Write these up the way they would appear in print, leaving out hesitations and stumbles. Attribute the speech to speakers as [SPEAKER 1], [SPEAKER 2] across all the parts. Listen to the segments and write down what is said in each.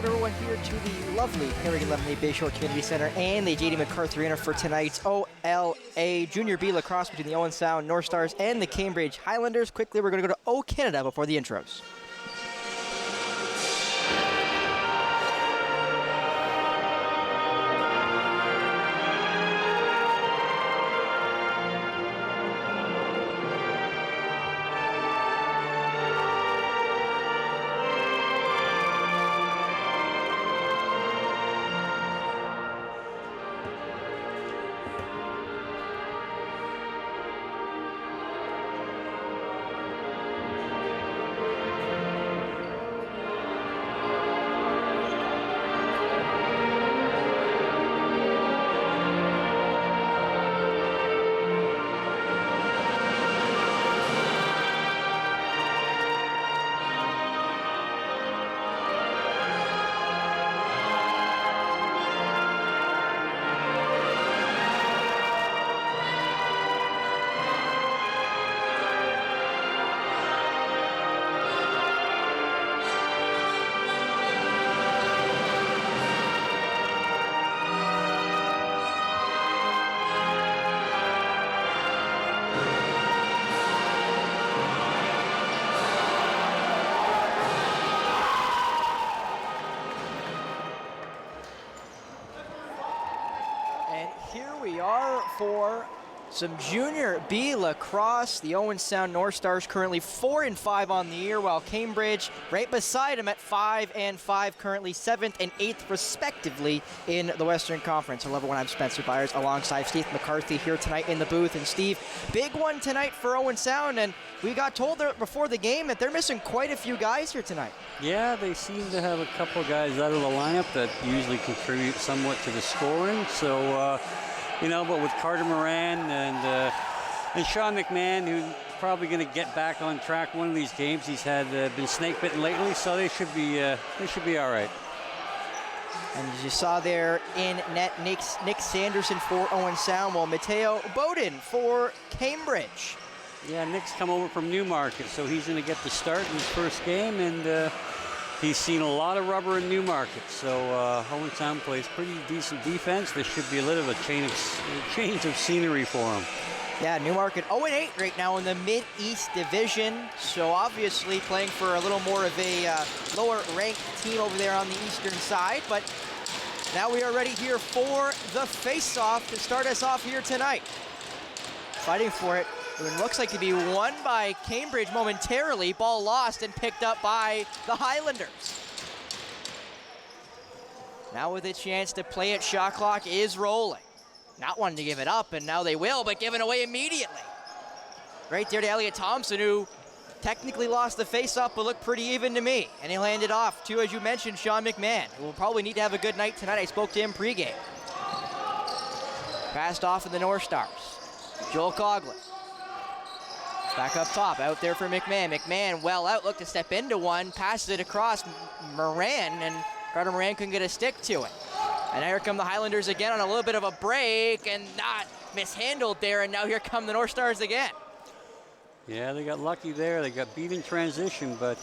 [SPEAKER 1] welcome everyone here to the lovely Harry Lumley Bayshore Community Center and the J.D. McCarthy Arena for tonight's OLA Junior B Lacrosse between the Owen Sound North Stars and the Cambridge Highlanders. Quickly, we're going to go to O Canada before the intros. For some Junior B Lacrosse, the Owen Sound North Stars currently 4-5 on the year, while Cambridge right beside them at 5-5, currently 7th and 8th respectively in the Western Conference. Hello everyone, I'm Spencer Byers alongside Steve McCarthy here tonight in the booth. And Steve, big one tonight for Owen Sound, and we got told before the game that they're missing quite a few guys here tonight. Yeah, they seem to have a couple guys out of the lineup that usually contribute somewhat to the scoring. So but with Carter Moran and Sean McMahon, who's probably going to get back on track one of these games. He's been snake bitten lately, so they should be all right. And as you saw there in net, Nick Sanderson for Owen Sound, while Mateo Bowden for Cambridge. Yeah, Nick's come over from Newmarket, so he's going to get the start in his first game, and he's seen a lot of rubber in Newmarket, so Owen Sound plays pretty decent defense. This should be a little bit of a change of scenery for him. Yeah, Newmarket 0-8 right now in the Mid-East Division, so obviously playing for a little more of a lower-ranked team over there on the eastern side, but now we are ready here for the face-off to start us off here tonight. Fighting for it. It looks like to be won by Cambridge momentarily. Ball lost and picked up by the Highlanders. Now with a chance to play it, shot clock is rolling. Not wanting to give it up, and now they will, but given away immediately. Right there to Elliot Thompson, who technically lost the face-off, but looked pretty even to me. And he'll hand it off to, as you mentioned, Sean McMahon, who will probably need to have a good night tonight. I spoke to him pregame. Passed off in the North Stars. Joel Coughlin. Back up top, out there for McMahon. McMahon well out, looked to step into one, passes it across Moran, and Carter Moran couldn't get a stick to it. And here come the Highlanders again on a little bit of a break, and not mishandled there, and now here come the North Stars again. Yeah, they got lucky there. They got beat in transition, but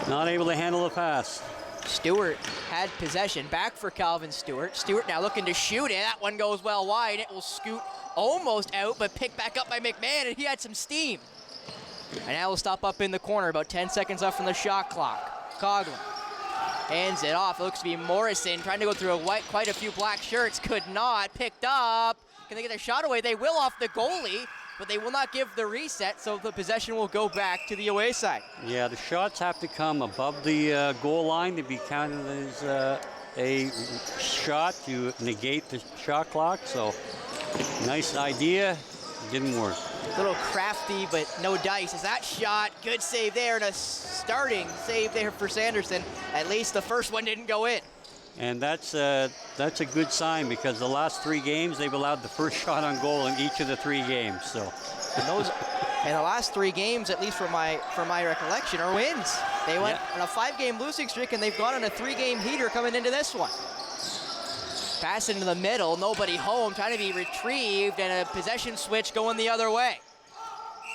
[SPEAKER 1] not able to handle the pass. Stewart had possession, back for Calvin Stewart. Stewart now looking to shoot it. That one goes well wide. It will scoot almost out, but picked back up by McMahon, and he had some steam. And now we'll stop up in the corner, about 10 seconds left from the shot clock. Coughlin hands it off. It looks to be Morrison trying to go through quite a few black shirts. Could not. Picked up. Can they get their shot away? They will off the goalie, but they will not give the reset, so the possession will go back to the away side. Yeah, the shots have to come above the goal line to be counted as a shot to negate the shot clock, so nice idea, didn't work. A little crafty, but no dice. Is that shot? Good save there, and a starting save there for Sanderson. At least the first one didn't go in. And that's a good sign, because the last 3 games they've allowed the first shot on goal in each of the 3 games. So, and the last 3 games, at least from my recollection, are wins. They went on a 5-game losing streak, and they've gone on a 3-game heater coming into this one. Pass into the middle, nobody home, trying to be retrieved, and a possession switch going the other way.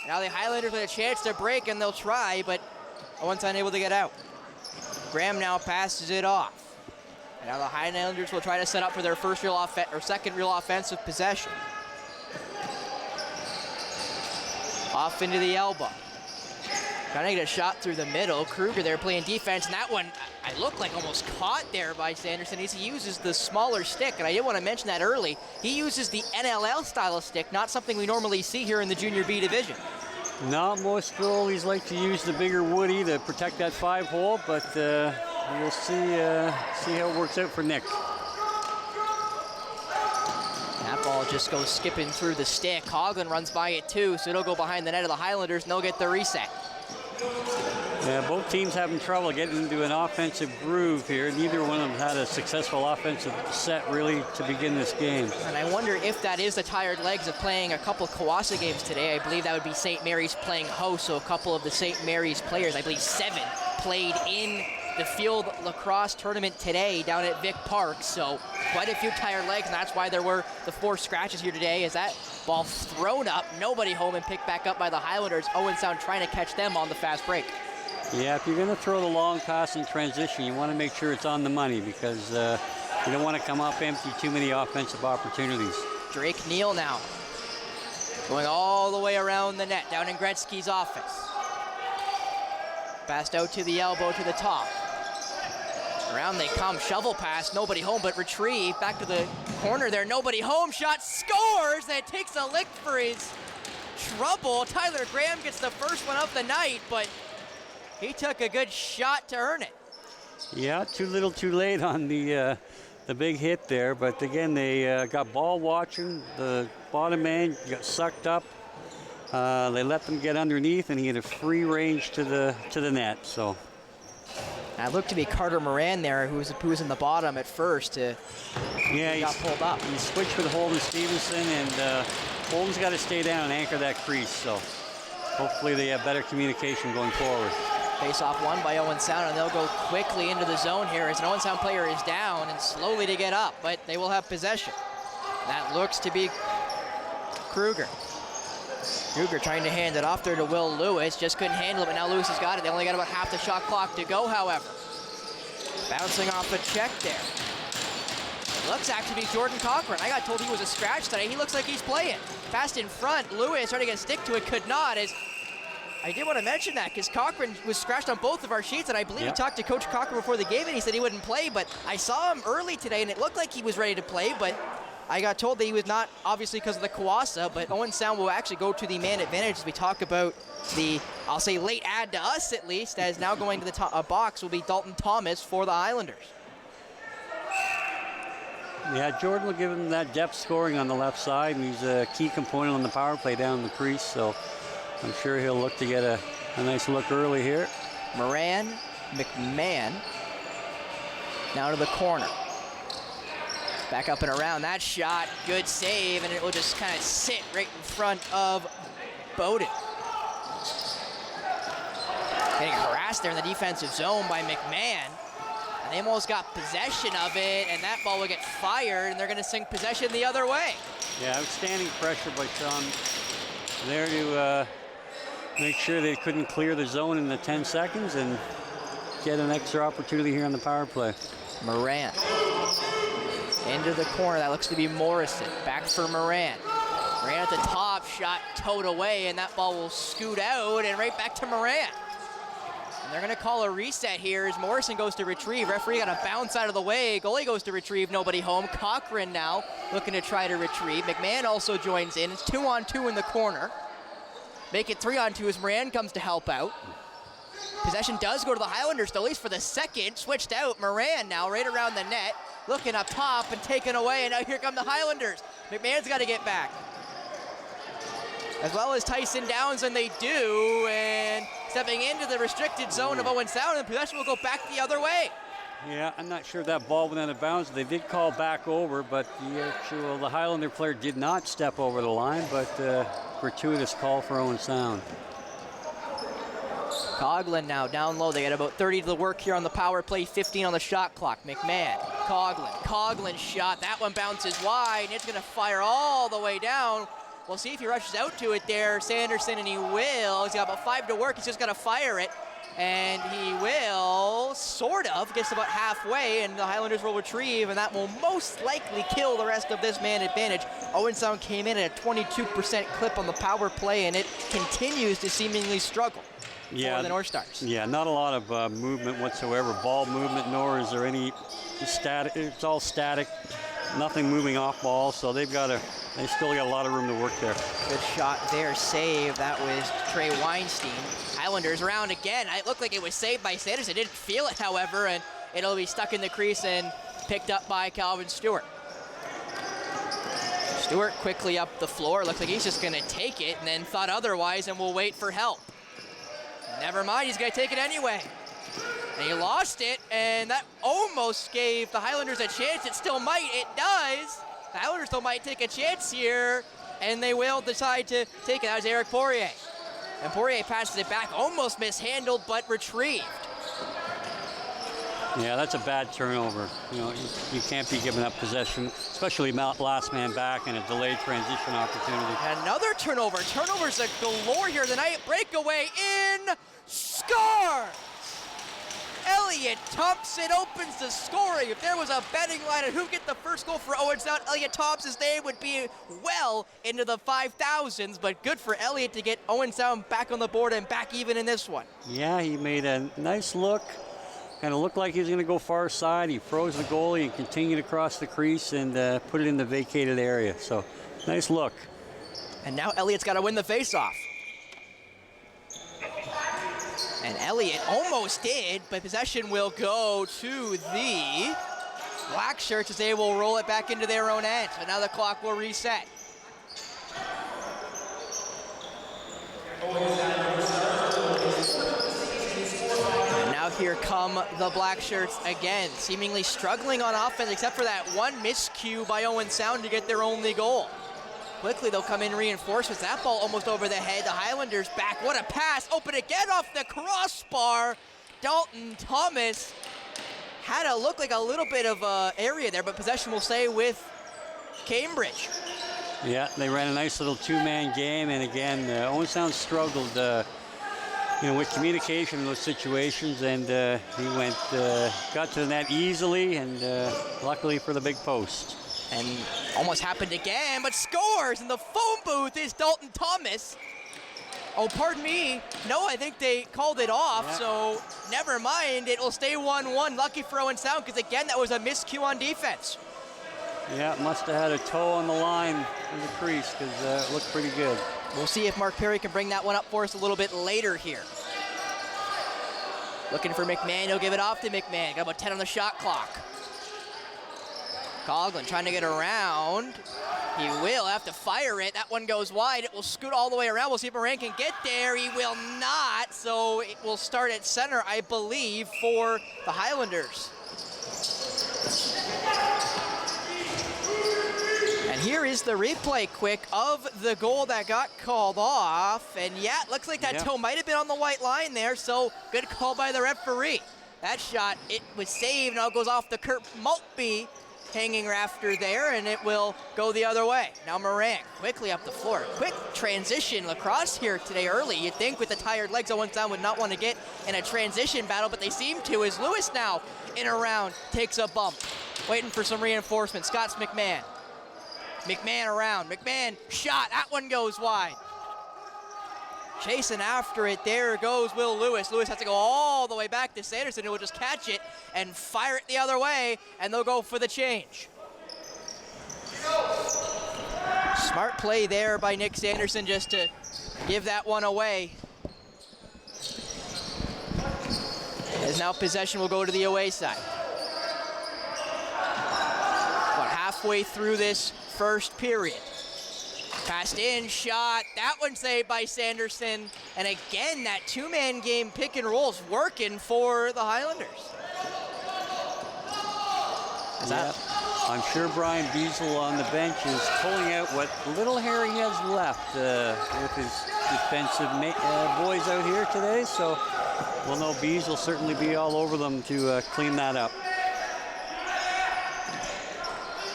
[SPEAKER 1] Now the Highlanders with a chance to break, and they'll try, but Owen's unable to get out. Graham now passes it off. And now the Highlanders will try to set up for their first real second real offensive possession. Off into the elbow. Trying to get a shot through the middle. Kruger there playing defense, and that one, I look like almost caught there by Sanderson. He uses the smaller stick, and I did want to mention that early. He uses the NLL style of stick, not something we normally see here in the Junior B division.
[SPEAKER 2] Not most goalies like to use the bigger woody to protect that 5-hole, but we'll see how it works out for Nick.
[SPEAKER 1] That ball just goes skipping through the stick. Coughlin runs by it too, so it'll go behind the net of the Highlanders, and they'll get the reset.
[SPEAKER 2] Yeah, both teams having trouble getting into an offensive groove here. Neither one of them had a successful offensive set really to begin this game.
[SPEAKER 1] And I wonder if that is the tired legs of playing a couple of Kawasa games today. I believe that would be St. Mary's playing host, so a couple of the St. Mary's players, I believe 7, played in the field lacrosse tournament today down at Vic Park. So quite a few tired legs, and that's why there were the 4 scratches here today. As that ball thrown up, nobody home, and picked back up by the Highlanders. Owen Sound trying to catch them on the fast break.
[SPEAKER 2] Yeah, if you're going to throw the long pass in transition, you want to make sure it's on the money, because you don't want to come up empty too many offensive opportunities.
[SPEAKER 1] Drake Neal now going all the way around the net down in Gretzky's office. Passed out to the elbow to the top. Around they come, shovel pass, nobody home, but retrieve back to the corner there, nobody home, shot scores, and it takes a lick for his trouble. Tyler Graham gets the first one of the night, but he took a good shot to earn it.
[SPEAKER 2] Yeah, too little too late on the big hit there, but again, they got ball watching, the bottom man got sucked up. They let them get underneath, and he had a free range to the net, so.
[SPEAKER 1] That looked to be Carter Moran there, who was in the bottom at first. Yeah, he got pulled up.
[SPEAKER 2] He switched with Holden Stevenson, and Holden's got to stay down and anchor that crease, so hopefully they have better communication going forward.
[SPEAKER 1] Face-off won by Owen Sound, and they'll go quickly into the zone here as an Owen Sound player is down and slowly to get up, but they will have possession. That looks to be Kruger. Kruger trying to hand it off there to Will Lewis, just couldn't handle it, but now Lewis has got it. They only got about half the shot clock to go, however. Bouncing off a check there. Looks actually to be Jordan Cochran. I got told he was a scratch today. He looks like he's playing. Passed in front, Lewis trying to get a stick to it, could not. As I did want to mention that because Cochran was scratched on both of our sheets, and I believe we talked to Coach Cochran before the game, and he said he wouldn't play, but I saw him early today, and it looked like he was ready to play, but I got told that he was not, obviously because of the Kawasa, but Owen Sound will actually go to the man advantage as we talk about the, I'll say late add to us at least, as now going to the box will be Dalton Thomas for the Highlanders.
[SPEAKER 2] Yeah, Jordan will give him that depth scoring on the left side, and he's a key component on the power play down the crease, so I'm sure he'll look to get a nice look early here.
[SPEAKER 1] Moran, McMahon, now to the corner. Back up and around, that shot, good save, and it will just kind of sit right in front of Bowden. Getting harassed there in the defensive zone by McMahon. And they almost got possession of it, and that ball will get fired, and they're gonna sink possession the other way.
[SPEAKER 2] Yeah, outstanding pressure by Sean there to make sure they couldn't clear the zone in the 10 seconds and get an extra opportunity here on the power play.
[SPEAKER 1] Moran. Into the corner, that looks to be Morrison. Back for Moran. Moran at the top, shot towed away, and that ball will scoot out and right back to Moran. And they're gonna call a reset here as Morrison goes to retrieve. Referee got a bounce out of the way. Goalie goes to retrieve, nobody home. Cochran now looking to try to retrieve. McMahon also joins in. It's 2-on-2 in the corner. Make it 3-on-2 as Moran comes to help out. Possession does go to the Highlanders, though, at least for the second. Switched out, Moran now right around the net. Looking up top and taken away, and now here come the Highlanders. McMahon's got to get back. As well as Tyson Downs, and they do, and stepping into the restricted zone of Owen Sound, and possession will go back the other way.
[SPEAKER 2] Yeah, I'm not sure if that ball went out of bounds. They did call back over, but the Highlander player did not step over the line, but gratuitous call for Owen Sound.
[SPEAKER 1] Coughlin now down low. They got about 30 to the work here on the power play, 15 on the shot clock. McMahon, Coughlin shot. That one bounces wide, and it's going to fire all the way down. We'll see if he rushes out to it there, Sanderson, and he will. He's got about 5 to work. He's just got to fire it. and he will sort of gets about halfway, and the Highlanders will retrieve, and that will most likely kill the rest of this man advantage. Owen Sound came in at a 22% clip on the power play, and it continues to seemingly struggle for the North Stars.
[SPEAKER 2] Yeah, not a lot of movement whatsoever, ball movement, nor is there any static. It's all static, nothing moving off ball, so they still got a lot of room to work there.
[SPEAKER 1] Good shot there, save. That was Trey Weinstein. Highlanders around again. It looked like it was saved by Sanderson. Didn't feel it, however, and it'll be stuck in the crease and picked up by Calvin Stewart. Stewart quickly up the floor. Looks like he's just going to take it, and then thought otherwise and will wait for help. Never mind, he's going to take it anyway. And he lost it, and that almost gave the Highlanders a chance. It still might. It does. The Highlanders still might take a chance here, and they will decide to take it. That was Eric Poirier. And Poirier passes it back, almost mishandled, but retrieved.
[SPEAKER 2] Yeah, that's a bad turnover. You know, you can't be giving up possession, especially last man back and a delayed transition opportunity.
[SPEAKER 1] Another turnover. Turnovers a galore here tonight. Breakaway in, score! Elliot Thompson opens the scoring. If there was a betting line on who get the first goal for Owen Sound, Elliot Thompson's name would be well into the 5,000s, but good for Elliot to get Owen Sound back on the board and back even in this one.
[SPEAKER 2] Yeah, he made a nice look. Kind of looked like he was going to go far side. He froze the goalie and continued across the crease and put it in the vacated area. So, nice look.
[SPEAKER 1] And now Elliot's got to win the faceoff. And Elliot almost did, but possession will go to the Black Shirts as they will roll it back into their own end. So now the clock will reset. And now here come the Black Shirts again, seemingly struggling on offense except for that one miscue by Owen Sound to get their only goal. Quickly, they'll come in reinforcements. That ball almost over the head. The Highlanders back. What a pass. Open again off the crossbar. Dalton Thomas had to look like a little bit of area there, but possession will stay with Cambridge.
[SPEAKER 2] Yeah, they ran a nice little two-man game, and again, Owen Sound struggled with communication in those situations, and he got to the net easily, and luckily for the big post.
[SPEAKER 1] And almost happened again, but scores in the phone booth is Dalton Thomas. Oh, pardon me. No, I think they called it off, so never mind. It will stay 1-1. Lucky for Owen Sound, because again, that was a miscue on defense.
[SPEAKER 2] Yeah, must have had a toe on the line in the crease, because it looked pretty good.
[SPEAKER 1] We'll see if Mark Perry can bring that one up for us a little bit later here. Looking for McMahon. He'll give it off to McMahon. Got about 10 on the shot clock. Coughlin trying to get around. He will have to fire it. That one goes wide. It will scoot all the way around. We'll see if Moran can get there. He will not, so it will start at center, I believe, for the Highlanders. And here is the replay quick of the goal that got called off. And yeah, it looks like that toe might have been on the white line there, so good call by the referee. That shot, it was saved, now it goes off the Kurt Maltby hanging rafter there, and it will go the other way. Now Moran quickly up the floor. Quick transition. Lacrosse here today early. You'd think with the tired legs, Owen Sound would not want to get in a transition battle, but they seem to, as Lewis now in around takes a bump. Waiting for some reinforcement. Scott's McMahon. McMahon around. McMahon shot. That one goes wide. Chasing after it, there goes Will Lewis. Lewis has to go all the way back to Sanderson, who will just catch it and fire it the other way, and they'll go for the change. Smart play there by Nick Sanderson just to give that one away. As now possession will go to the away side. About halfway through this first period. Passed in, shot, that one saved by Sanderson. And again, that two-man game pick and roll's working for the Highlanders.
[SPEAKER 2] I'm sure Brian Beasel on the bench is pulling out what little hair he has left with his defensive boys out here today. So we'll know Beasel will certainly be all over them to clean that up.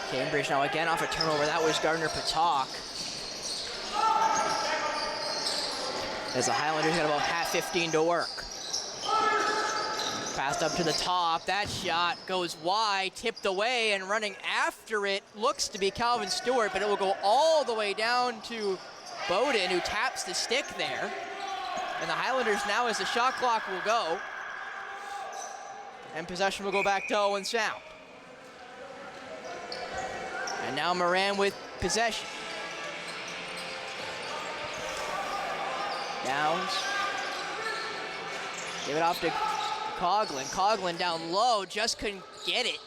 [SPEAKER 1] Cambridge now again off a turnover. That was Gardner Patak. As the Highlanders got about half 15 to work. Passed up to the top. That shot goes wide, tipped away, and running after it looks to be Calvin Stewart, but it will go all the way down to Bowden, who taps the stick there. And the Highlanders now, as the shot clock will go, and possession will go back to Owen Sound. And now Moran with possession. Downs. Give it off to Coughlin. Coughlin down low, just couldn't get it.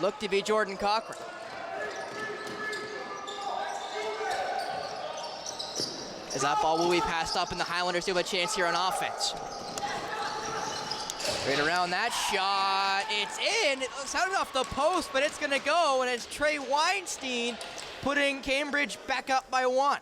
[SPEAKER 1] Looked to be Jordan Cochran. As that ball will be passed up, and the Highlanders do have a chance here on offense. Right around that shot, it's in. It sounded off the post, but it's gonna go, and it's Trey Weinstein putting Cambridge back up by 1.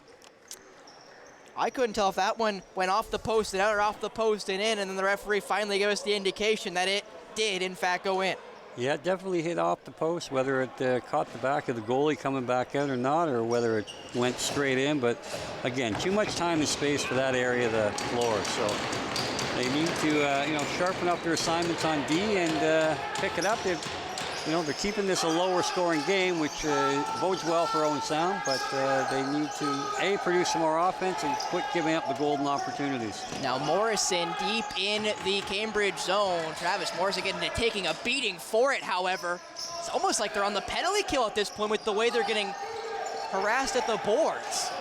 [SPEAKER 1] I couldn't tell if that one went off the post and out or off the post and in, and then the referee finally gave us the indication that it did, in fact, go in.
[SPEAKER 2] Yeah, it definitely hit off the post, whether it caught the back of the goalie coming back out or not, or whether it went straight in. But again, too much time and space for that area of the floor. So they need to, sharpen up their assignments on D and pick it up. They're keeping this a lower scoring game, which bodes well for Owen Sound, but they need to, produce some more offense and quit giving up the golden opportunities.
[SPEAKER 1] Now Morrison deep in the Cambridge zone. Travis Morrison taking a beating for it, however. It's almost like they're on the penalty kill at this point with the way they're getting harassed at the boards.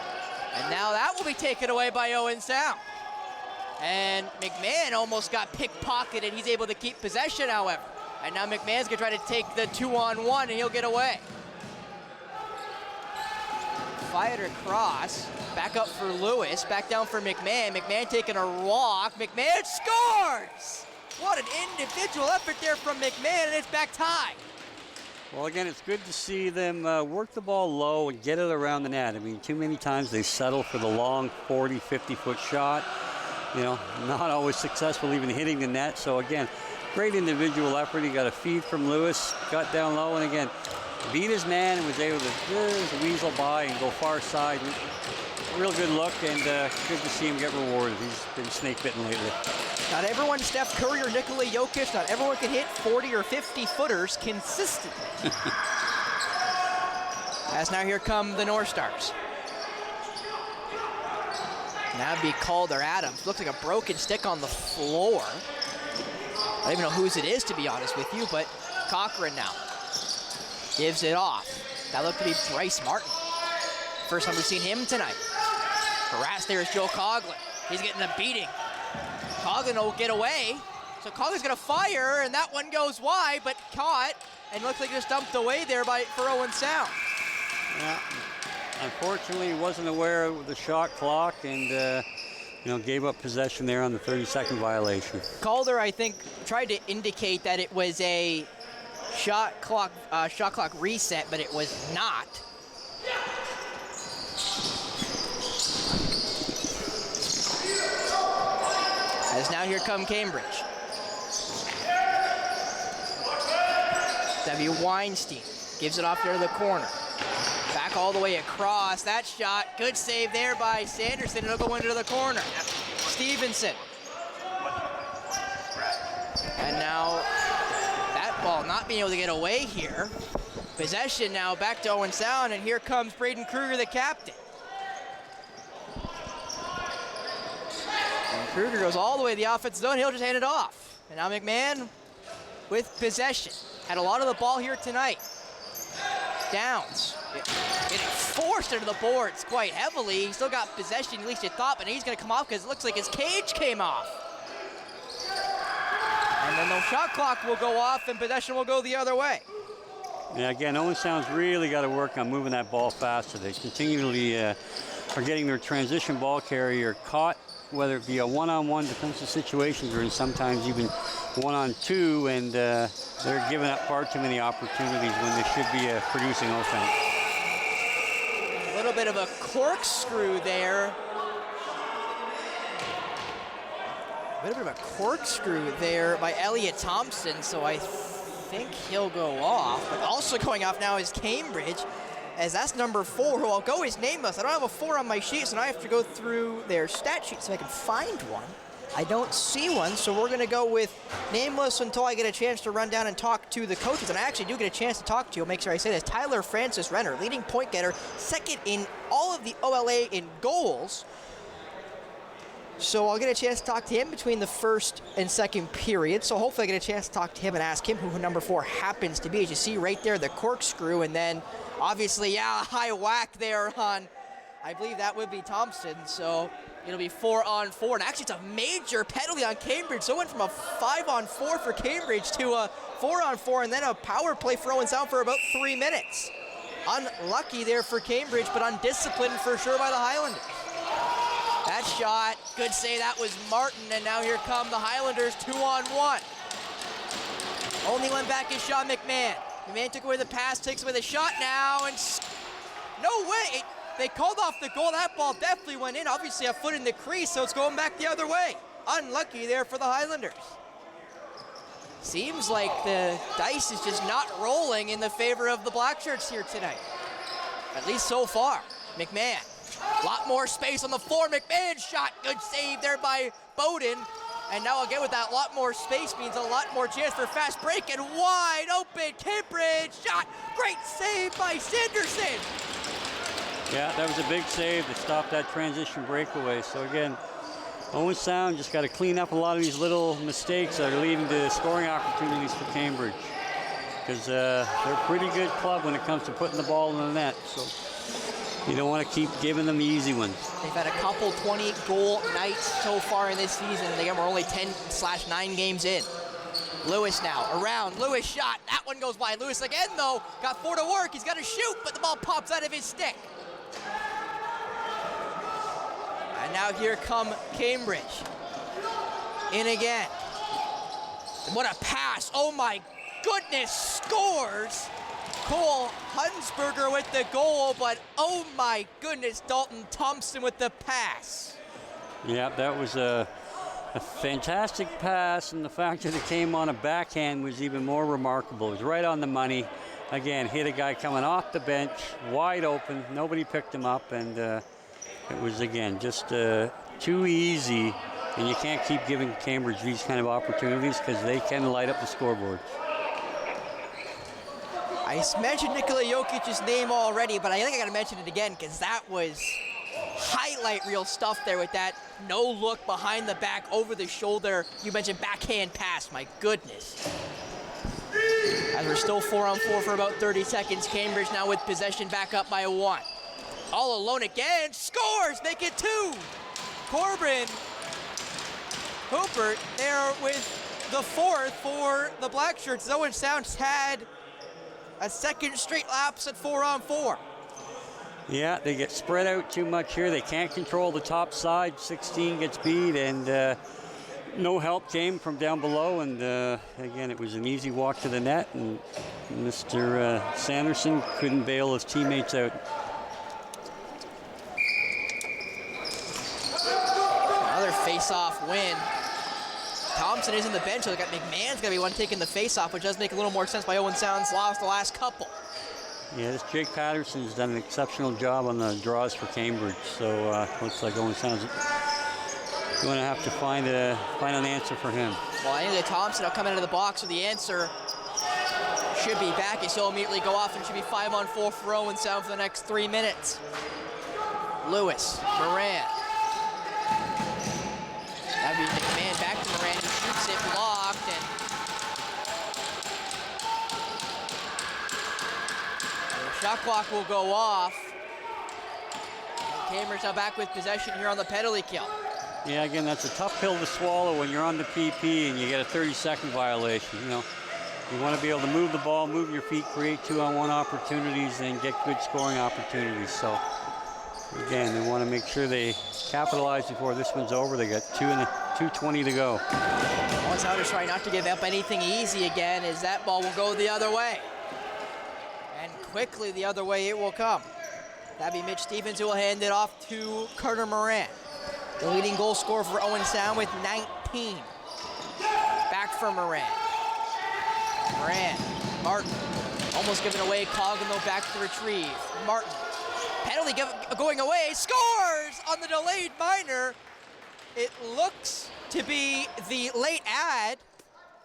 [SPEAKER 1] And now that will be taken away by Owen Sound. And McMahon almost got pickpocketed. He's able to keep possession, however. And now McMahon's gonna try to take the 2-on-1 and he'll get away. Fired across, back up for Lewis, back down for McMahon. McMahon taking a walk, McMahon scores! What an individual effort there from McMahon, and it's back tie.
[SPEAKER 2] Well, again, it's good to see them work the ball low and get it around the net. I mean, too many times they settle for the long 40, 50-foot shot. Not always successful even hitting the net. So again, great individual effort. He got a feed from Lewis, got down low, and again, beat his man and was able to weasel by and go far side. Real good look, and good to see him get rewarded. He's been snake bitten lately.
[SPEAKER 1] Not everyone, Steph Curry or Nikola Jokic, not everyone can hit 40 or 50 footers consistently. As now here come the North Stars. Now it'd be Calder Adams. Looks like a broken stick on the floor. I don't even know whose it is, to be honest with you, but Cochran now gives it off. That looked to be Bryce Martin. First time we've seen him tonight. Harassed there is Joe Coughlin. He's getting a beating. Coughlin will get away. So Coughlin's gonna fire, and that one goes wide, but caught, and looks like just dumped away there for Owen Sound.
[SPEAKER 2] Yeah, unfortunately, wasn't aware of the shot clock, and gave up possession there on the 30-second violation.
[SPEAKER 1] Calder, I think, tried to indicate that it was a shot clock reset, but it was not. As now here come Cambridge. W. Weinstein gives it off there to the corner. Back all the way across. That shot, good save there by Sanderson. It'll go into the corner. Stevenson. And now that ball not being able to get away here. Possession now back to Owen Sound, and here comes Braden Kruger, the captain. And Kruger goes all the way to the offensive zone. He'll just hand it off. And now McMahon with possession. Had a lot of the ball here tonight. Downs. Getting forced into the boards quite heavily. He still got possession, at least you thought, but he's going to come off because it looks like his cage came off. And then the shot clock will go off and possession will go the other way.
[SPEAKER 2] Yeah, again, Owen Sound's really got to work on moving that ball faster. They continually are getting their transition ball carrier caught, whether it be a one-on-one defensive situations or sometimes even one-on-two, and they're giving up far too many opportunities when they should be producing offense.
[SPEAKER 1] A little bit of a corkscrew there. A little bit of a corkscrew there by Elliot Thompson, so I think he'll go off. But also going off now is Cambridge, as that's number 4, who I'll go is nameless. I don't have a 4 on my sheet, so now I have to go through their stat sheet so I can find one. I don't see one, so we're going to go with nameless until I get a chance to run down and talk to the coaches. And I actually do get a chance to talk to you. I'll make sure I say this. Tyler Francis Renner, leading point getter, second in all of the OLA in goals. So I'll get a chance to talk to him between the first and second period. So hopefully I get a chance to talk to him and ask him who number 4 happens to be. As you see right there, the corkscrew, and then obviously, yeah, a high whack there on, I believe that would be Thompson. So it'll be 4-on-4. And actually, it's a major penalty on Cambridge. So it went from a 5-on-4 for Cambridge to a 4-on-4, and then a power play for Owen Sound for about 3 minutes. Unlucky there for Cambridge, but undisciplined for sure by the Highlanders. That shot, good save, that was Martin, and now here come the Highlanders 2-on-1. Only one back is Sean McMahon. McMahon took away the pass, takes away the shot now, and no way! They called off the goal. That ball definitely went in. Obviously a foot in the crease, so it's going back the other way. Unlucky there for the Highlanders. Seems like the dice is just not rolling in the favor of the Black Shirts here tonight. At least so far. McMahon. A lot more space on the floor. McMahon shot. Good save there by Bowden. And now again with that lot more space means a lot more chance for fast break and wide open. Cambridge shot. Great save by Sanderson.
[SPEAKER 2] Yeah, that was a big save to stop that transition breakaway. So again, Owen Sound just got to clean up a lot of these little mistakes that are leading to scoring opportunities for Cambridge. Because they're a pretty good club when it comes to putting the ball in the net. So you don't want to keep giving them the easy ones.
[SPEAKER 1] They've had a couple 20-goal nights so far in this season. Again, we're only 10/9 games in. Lewis now, around, Lewis shot. That one goes wide. Lewis again, though, got 4 to work. He's got to shoot, but the ball pops out of his stick. And now here come Cambridge. In again. What a pass. Oh, my goodness. Scores. Cole Hunsberger with the goal, but oh my goodness, Dalton Thompson with the pass.
[SPEAKER 2] Yeah, that was a fantastic pass, and the fact that it came on a backhand was even more remarkable. It was right on the money. Again, hit a guy coming off the bench, wide open. Nobody picked him up, and it was, again, just too easy. And you can't keep giving Cambridge these kind of opportunities because they can light up the scoreboard.
[SPEAKER 1] I mentioned Nikola Jokic's name already, but I think I got to mention it again because that was highlight reel stuff there with that no look behind the back, over the shoulder. You mentioned backhand pass, my goodness. As we're still 4-on-4 for about 30 seconds, Cambridge now with possession back up by 1. All alone again, scores, make it 2. Corbin Hooper there with the 4th for the Black Shirts. Owen Sound's had a second straight lapse at 4-on-4.
[SPEAKER 2] Yeah, they get spread out too much here. They can't control the top side. 16 gets beat, and no help came from down below. And again, it was an easy walk to the net, and Mr. Sanderson couldn't bail his teammates out.
[SPEAKER 1] Another face-off win. Thompson is in the bench, so they got McMahon's gonna be one taking the face-off, which does make a little more sense by Owen Sound's lost the last couple.
[SPEAKER 2] Yeah, this Jake Patterson's done an exceptional job on the draws for Cambridge, so looks like Owen Sound's going to have to find an answer for him.
[SPEAKER 1] Well, I think that Thompson will come into the box, so the answer should be back. He'll immediately go off, and it should be 5-on-4 for Owen Sound for the next 3 minutes. Lewis, Moran. That'd be McMahon back to Moran, who shoots it blocked, and the shot clock will go off. Cambridge now back with possession here on the penalty kill.
[SPEAKER 2] Yeah, again, that's a tough pill to swallow when you're on the PP and you get a 30-second violation. You know, you want to be able to move the ball, move your feet, create 2-on-1 opportunities, and get good scoring opportunities. So, again, they want to make sure they capitalize before this one's over. They got 2:20 to go.
[SPEAKER 1] Owen Sound is trying not to give up anything easy again, as that ball will go the other way. And quickly the other way it will come. That'd be Mitch Stevens who will hand it off to Carter Moran. The leading goal scorer for Owen Sound with 19. Back for Moran. Moran, Martin, almost giving away. Coggin though back to retrieve. Martin, penalty going away, scores on the delayed minor. it looks to be the late ad,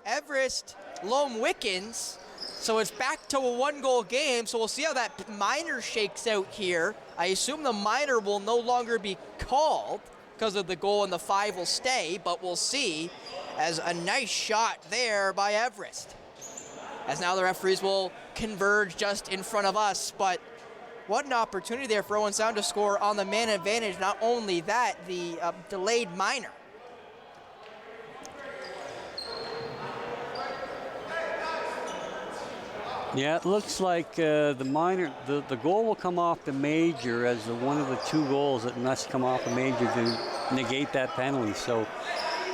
[SPEAKER 1] Everest Lome Wickens. So it's back to a 1-goal game, so we'll see how that minor shakes out here. I assume the minor will no longer be called because of the goal and the 5 will stay, but we'll see, as a nice shot there by Everest. As now the referees will converge just in front of us, but what an opportunity there for Owen Sound to score on the man advantage. Not only that, the delayed minor.
[SPEAKER 2] Yeah, it looks like the goal will come off the major as one of the 2 goals that must come off the major to negate that penalty. So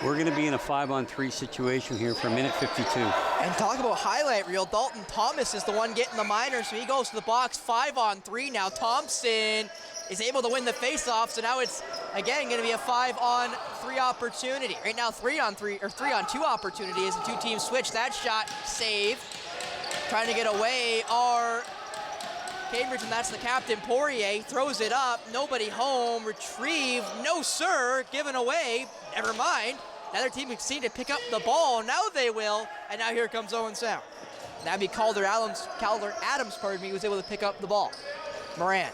[SPEAKER 2] we're going to be in a 5-on-3 situation here for 1:52.
[SPEAKER 1] And talk about highlight reel, Dalton Thomas is the one getting the minor, so he goes to the box 5-on-3 now. Thompson is able to win the face-off, so now it's, again, going to be a 5-on-3 opportunity. Right now, 3-on-3, or 3-on-2 opportunity as the 2 teams switch. That shot saved. Trying to get away are Cambridge, and that's the captain, Poirier. Throws it up, nobody home, retrieved, no sir, given away, never mind. Another team seemed to pick up the ball, now they will, and now here comes Owen Sound. That'd be Calder Adams, pardon me, who was able to pick up the ball. Moran.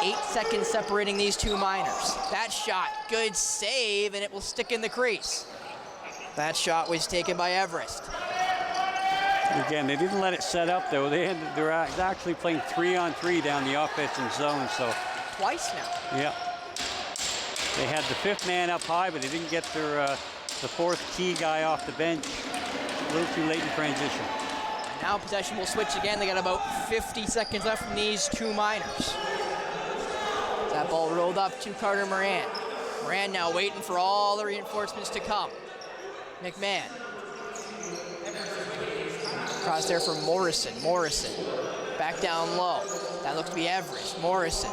[SPEAKER 1] 8 seconds separating these 2 minors. That shot, good save, and it will stick in the crease. That shot was taken by Everest.
[SPEAKER 2] Again, they didn't let it set up though. They're actually playing 3-on-3 down the offensive zone. So
[SPEAKER 1] twice now.
[SPEAKER 2] Yeah. They had the 5th man up high, but they didn't get their the 4th key guy off the bench. A little too late in transition.
[SPEAKER 1] And now possession will switch again. They got about 50 seconds left from these 2 minors. That ball rolled up to Carter Moran. Moran now waiting for all the reinforcements to come. McMahon. Cross there for Morrison. Morrison. Back down low. That looks to be Everest. Morrison.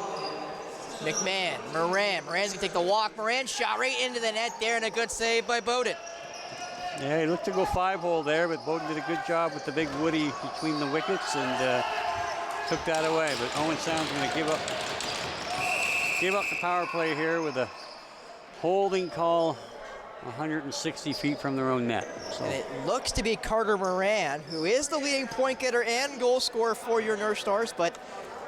[SPEAKER 1] McMahon. Moran. Moran's going to take the walk. Moran shot right into the net there, and a good save by Bowden.
[SPEAKER 2] Yeah, he looked to go 5-hole there, but Bowden did a good job with the big woody between the wickets and took that away. But Owen Sound's going to give up the power play here with a holding call 160 feet from their own net. So.
[SPEAKER 1] And it looks to be Carter Moran, who is the leading point getter and goal scorer for your North Stars, but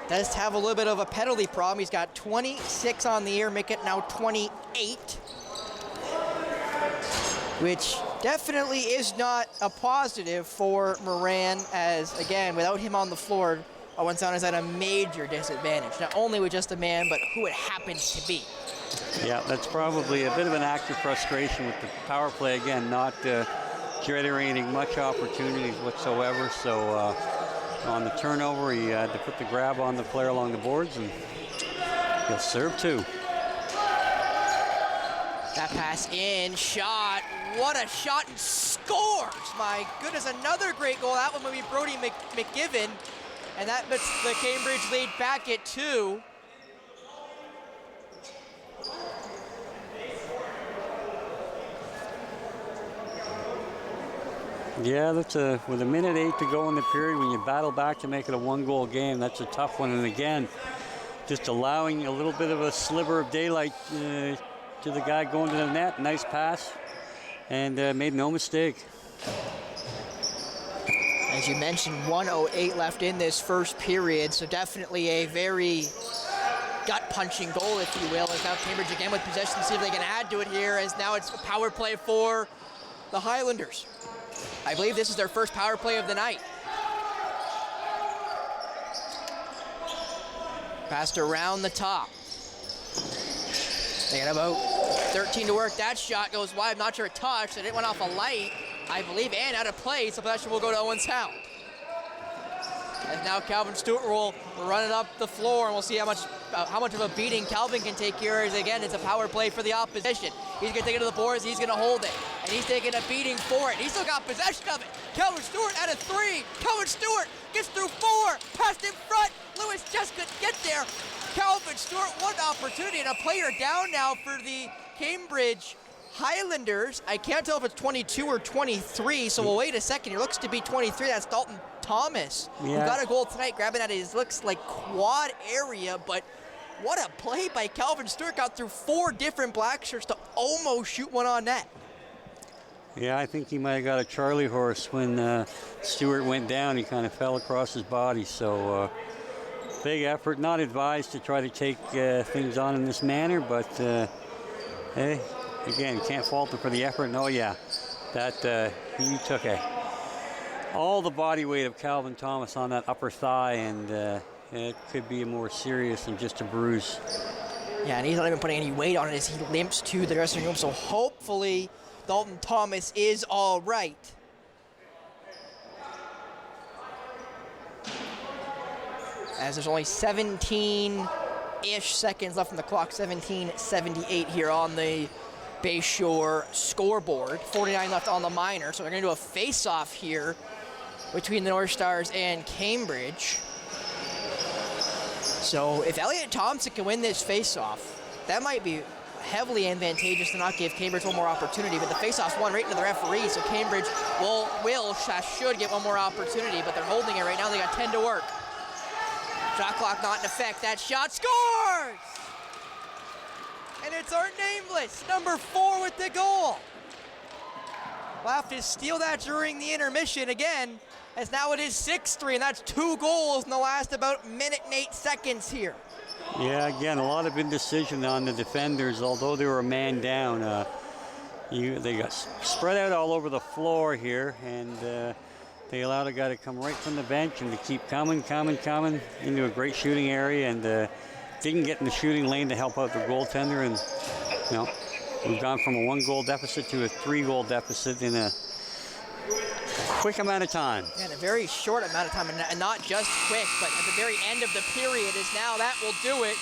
[SPEAKER 1] does have a little bit of a penalty problem. He's got 26 on the year, make it now 28, which definitely is not a positive for Moran, as, again, without him on the floor, Owen Sound is at a major disadvantage, not only with just a man, but who it happens to be.
[SPEAKER 2] Yeah, that's probably a bit of an act of frustration with the power play, again, not generating much opportunities whatsoever. So on the turnover, he had to put the grab on the player along the boards, and he'll serve 2.
[SPEAKER 1] That pass in, shot, what a shot, and scores! My goodness, another great goal. That one will be Brody McGiven, and that puts the Cambridge lead back at 2.
[SPEAKER 2] Yeah, that's with 1:08 to go in the period, when you battle back to make it a 1-goal game, that's a tough one. And again, just allowing a little bit of a sliver of daylight to the guy going to the net. Nice pass, and made no mistake.
[SPEAKER 1] As you mentioned, 1:08 left in this first period, so definitely a very gut-punching goal, if you will. As now Cambridge again with possession to see if they can add to it here, as now it's a power play for the Highlanders. I believe this is their first power play of the night. Passed around the top. They got about 13 to work. That shot goes wide. I'm not sure it touched, and it went off a light, I believe, and out of play, so possession will go to Owen Sound. And now Calvin Stewart will run it up the floor, and we'll see how much of a beating Calvin can take here. As again, it's a power play for the opposition. He's going to take it to the boards. He's going to hold it, and he's taking a beating for it. He's still got possession of it. Calvin Stewart at a 3. Calvin Stewart gets through 4. Passed in front. Lewis just couldn't get there. Calvin Stewart, one opportunity, and a player down now for the Cambridge Highlanders. I can't tell if it's 22 or 23, so we'll wait a second. It looks to be 23. That's Dalton Thomas, who got a goal tonight, grabbing at his, looks like, quad area, but what a play by Calvin Stewart. Got through 4 different black shirts to almost shoot one on net.
[SPEAKER 2] Yeah, I think he might have got a Charlie horse when Stewart went down. He kind of fell across his body. So big effort. Not advised to try to take things on in this manner, but hey, again, can't fault him for the effort. And oh yeah, that he took all the body weight of Calvin Thomas on that upper thigh, and it could be more serious than just a bruise.
[SPEAKER 1] Yeah, and he's not even putting any weight on it as he limps to the dressing room. So hopefully Dalton Thomas is all right. As there's only 17-ish seconds left on the clock, 17:78 here on the Bayshore scoreboard. 49 left on the minor, so they're going to do a face-off here between the North Stars and Cambridge. So if Elliot Thompson can win this face-off, that might be heavily advantageous to not give Cambridge one more opportunity, but the face-off's won right into the referee, so Cambridge should get one more opportunity, but they're holding it right now. They got 10 to work. Shot clock not in effect. That shot scores! And it's our nameless, number 4 with the goal. We'll have to steal that during the intermission again, as now it is 6-3, and that's 2 goals in the last about minute and 8 seconds here.
[SPEAKER 2] Yeah, again, a lot of indecision on the defenders, although they were a man down. They got spread out all over the floor here, and they allowed a guy to come right from the bench and to keep coming into a great shooting area, and didn't get in the shooting lane to help out the goaltender. And we've gone from a 1-goal deficit to a 3-goal deficit in a quick amount of time.
[SPEAKER 1] Yeah, in a very short amount of time, and not just quick, but at the very end of the period is now that will do it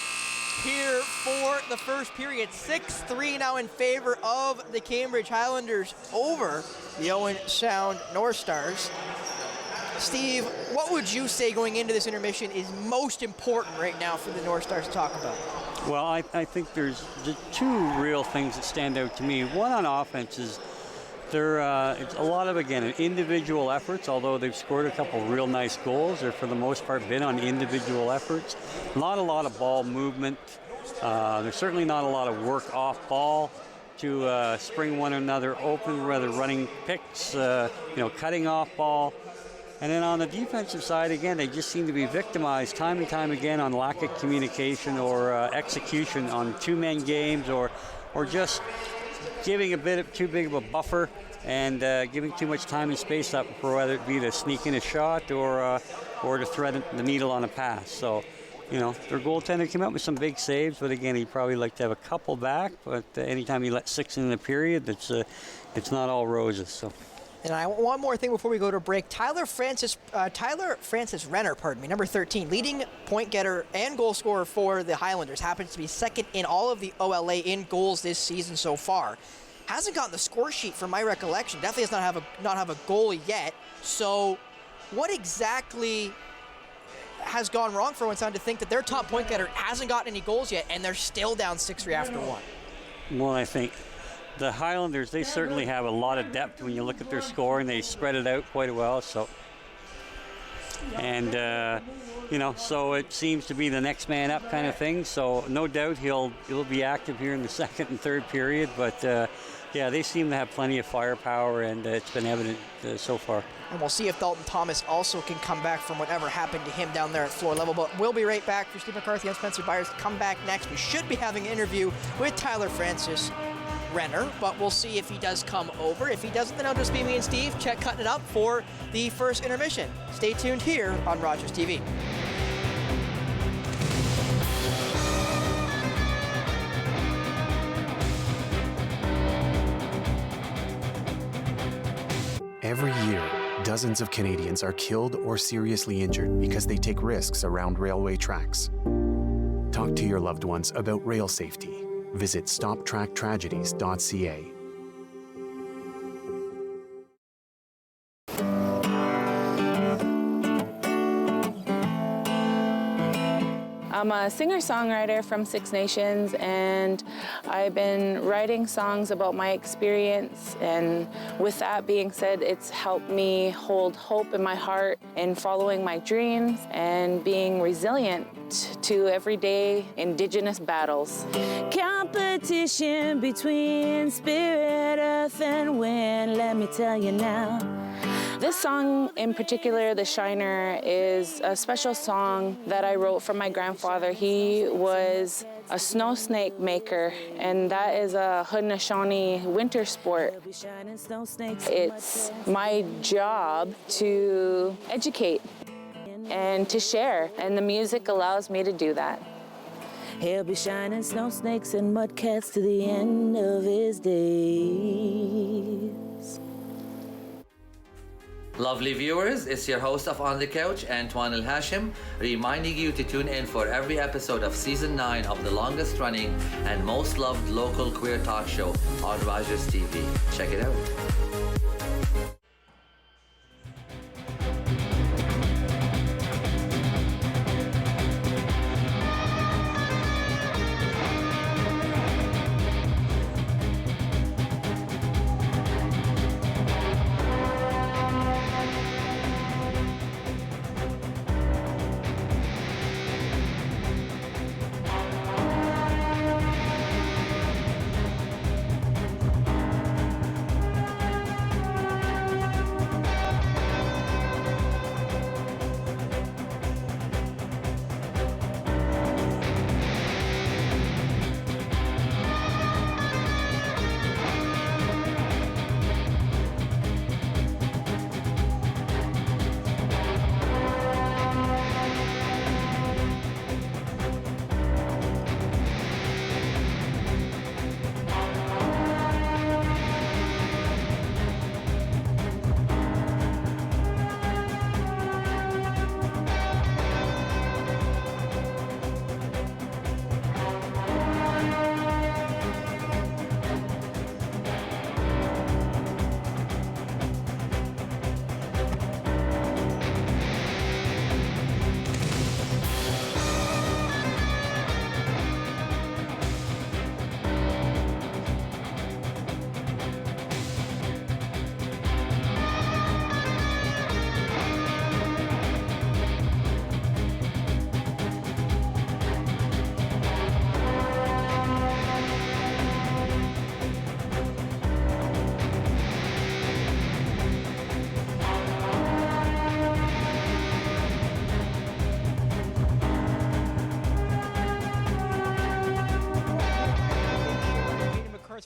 [SPEAKER 1] here for the first period. 6-3 now in favor of the Cambridge Highlanders over the Owen Sound North Stars. Steve, what would you say going into this intermission is most important right now for the North Stars to talk about?
[SPEAKER 2] Well, I think there's 2 real things that stand out to me. One on offense is it's a lot of, again, individual efforts, although they've scored a couple real nice goals. They're, for the most part, been on individual efforts. Not a lot of ball movement. There's certainly not a lot of work off ball to spring one another open, rather running picks, cutting off ball. And then on the defensive side, again, they just seem to be victimized time and time again on lack of communication or execution on 2-man games, or just giving a bit too big of a buffer and giving too much time and space up for whether it be to sneak in a shot or to thread the needle on a pass. So, their goaltender came out with some big saves, but again, he'd probably like to have a couple back. But anytime you let 6 in the period, it's not all roses. So.
[SPEAKER 1] And one more thing before we go to break. Tyler Francis Renner, number 13, leading point getter and goal scorer for the Highlanders, happens to be second in all of the OLA in goals this season so far. Hasn't gotten the score sheet from my recollection. Definitely does not have a goal yet. So what exactly has gone wrong for Owen Sound to think that their top point getter hasn't gotten any goals yet and they're still down 6-3 after 1?
[SPEAKER 2] Well, I think the Highlanders, they certainly have a lot of depth when you look at their scoring. They spread it out quite well. So, and so it seems to be the next man up kind of thing. So no doubt he'll be active here in the second and third period. But they seem to have plenty of firepower, and it's been evident so far.
[SPEAKER 1] And we'll see if Dalton Thomas also can come back from whatever happened to him down there at floor level. But we'll be right back. For Steve McCarthy and Spencer Byers, come back next. We should be having an interview with Tyler Francis Renner, but we'll see if he does come over. If he doesn't, then I'll just be me and Steve cutting it up for the first intermission. Stay tuned here on Rogers TV.
[SPEAKER 3] Every year, dozens of Canadians are killed or seriously injured because they take risks around railway tracks. Talk to your loved ones about rail safety. Visit stoptracktragedies.ca.
[SPEAKER 4] I'm a singer-songwriter from Six Nations, and I've been writing songs about my experience, and with that being said, it's helped me hold hope in my heart in following my dreams and being resilient to everyday Indigenous battles. Competition between spirit, earth, and wind, let me tell you now. This song in particular, The Shiner, is a special song that I wrote for my grandfather. He was a snow snake maker, and that is a Haudenosaunee winter sport. It's my job to educate and to share, and the music allows me to do that. He'll be shining snow snakes and mud cats to the end of his days.
[SPEAKER 5] Lovely viewers, it's your host of On the Couch, Antoine El Hashim, reminding you to tune in for every episode of Season 9 of the longest running and most loved local queer talk show on Rogers TV. Check it out.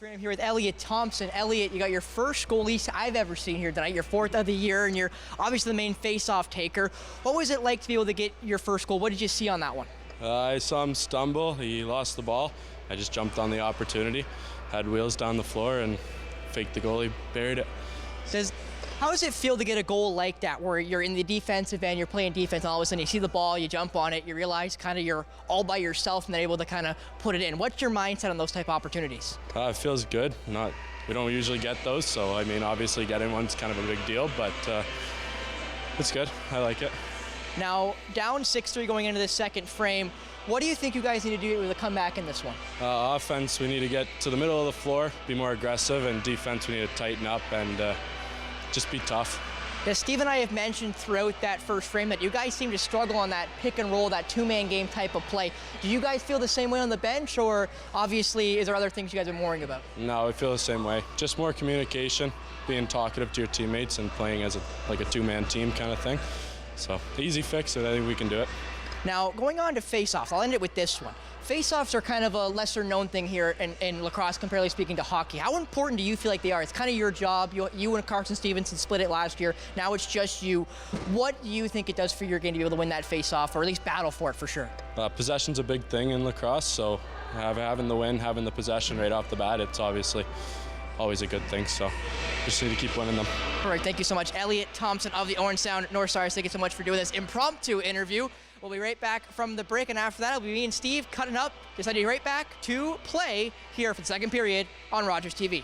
[SPEAKER 1] I'm here with Elliot Thompson. Elliot, you got your first goal, at least I've ever seen here tonight, your fourth of the year, and you're obviously the main face-off taker. What was it like to be able to get your first goal? What did you see on that one?
[SPEAKER 6] I saw him stumble. He lost the ball. I just jumped on the opportunity, had wheels down the floor, and faked the goalie, buried it.
[SPEAKER 1] How does it feel to get a goal like that, where you're in the defensive end, you're playing defense, and all of a sudden you see the ball, you jump on it, you realize kind of you're all by yourself and then able to kind of put it in? What's your mindset on those type of opportunities?
[SPEAKER 6] It feels good. We don't usually get those, so I mean, obviously getting one's kind of a big deal, but it's good. I like it.
[SPEAKER 1] Now, down 6-3 going into the second frame, what do you think you guys need to do to come back in this one?
[SPEAKER 6] Offense, we need to get to the middle of the floor, be more aggressive, and defense, we need to tighten up and just be tough.
[SPEAKER 1] Yeah, Steve and I have mentioned throughout that first frame that you guys seem to struggle on that pick and roll, that two-man game type of play. Do you guys feel the same way on the bench, or obviously is there other things you guys are worrying about?
[SPEAKER 6] No, we feel the same way. Just more communication, being talkative to your teammates and playing as a two-man team kind of thing. So easy fix, and I think we can do it.
[SPEAKER 1] Now, going on to face-offs, I'll end it with this one. Face-offs are kind of a lesser-known thing here in lacrosse, comparatively speaking to hockey. How important do you feel like they are? It's kind of your job. You and Carson Stevenson split it last year. Now it's just you. What do you think it does for your game to be able to win that face-off, or at least battle for it for sure?
[SPEAKER 6] Possession's a big thing in lacrosse, so having the win, having the possession right off the bat, it's obviously always a good thing, so just need to keep winning them.
[SPEAKER 1] All right, thank you so much. Elliot Thompson of the Orange Sound North Stars, thank you so much for doing this impromptu interview. We'll be right back from the break, and after that, it'll be me and Steve cutting up. Just heading right back to play here for the second period on Rogers TV.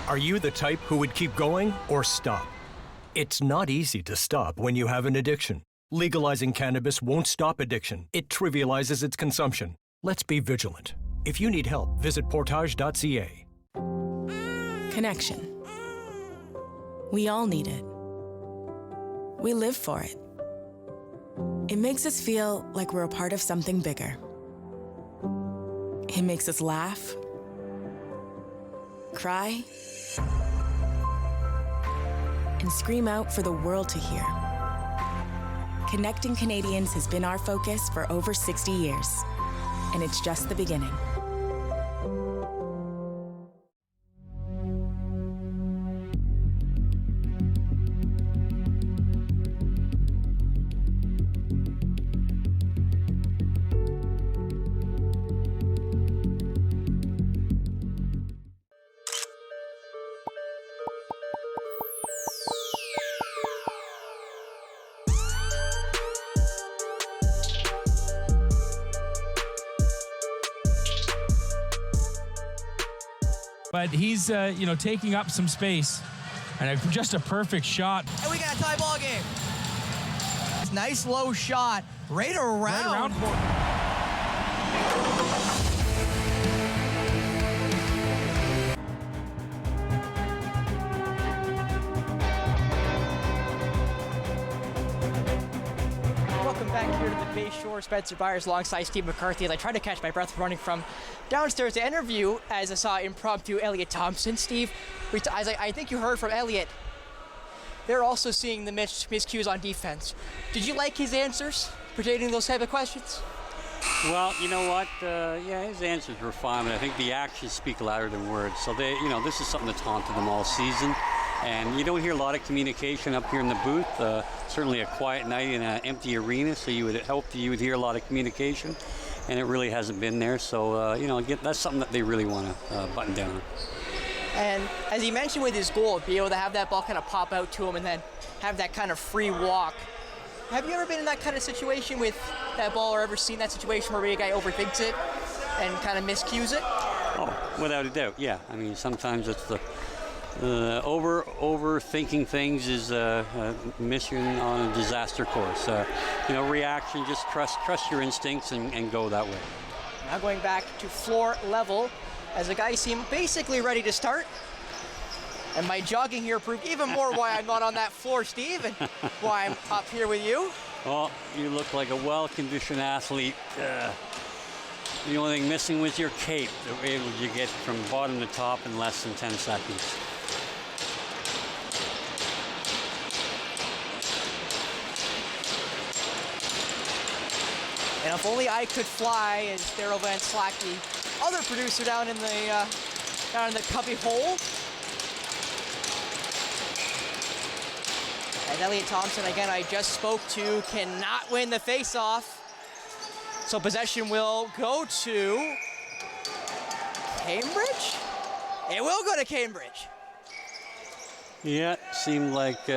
[SPEAKER 7] Are you the type who would keep going or stop? It's not easy to stop when you have an addiction. Legalizing cannabis won't stop addiction. It trivializes its consumption. Let's be vigilant. If you need help, visit portage.ca.
[SPEAKER 8] Connection. We all need it. We live for it. It makes us feel like we're a part of something bigger. It makes us laugh, cry, and scream out for the world to hear. Connecting Canadians has been our focus for over 60 years, and it's just the beginning.
[SPEAKER 9] But he's, taking up some space. And just a perfect shot.
[SPEAKER 1] And we got a tie ball game. Nice low shot. Right around. Welcome back here to the Bayshore. Spencer Byers alongside Steve McCarthy as I try to catch my breath running from downstairs to interview as I saw impromptu Elliot Thompson. Steve, as I think you heard from Elliot, they're also seeing the miscues on defense. Did you like his answers pertaining to those type of questions?
[SPEAKER 2] Well, you know what? His answers were fine, but I think the actions speak louder than words. So this is something that's haunted them all season. And you don't hear a lot of communication up here in the booth. Certainly a quiet night in an empty arena, so you would hope that you would hear a lot of communication, and it really hasn't been there. So, that's something that they really want to button down.
[SPEAKER 1] And as he mentioned with his goal, be able to have that ball kind of pop out to him and then have that kind of free walk. Have you ever been in that kind of situation with that ball, or ever seen that situation where a guy overthinks it and kind of miscues it?
[SPEAKER 2] Oh, without a doubt, yeah. I mean, sometimes it's the overthinking things is a mission on a disaster course. Reaction, just trust your instincts and go that way.
[SPEAKER 1] Now going back to floor level, as the guys seem basically ready to start. And my jogging here proved even more why I'm not on that floor, Steve, and why I'm up here with you.
[SPEAKER 2] Well, you look like a well-conditioned athlete. The only thing missing was your cape. The way would you get from bottom to top in less than 10 seconds?
[SPEAKER 1] And if only I could fly, as Daryl Van Slack, the other producer down in the cubby hole. And Elliot Thompson, again, I just spoke to, cannot win the face-off. So possession will go to Cambridge? It will go to Cambridge.
[SPEAKER 2] Yeah, it seemed like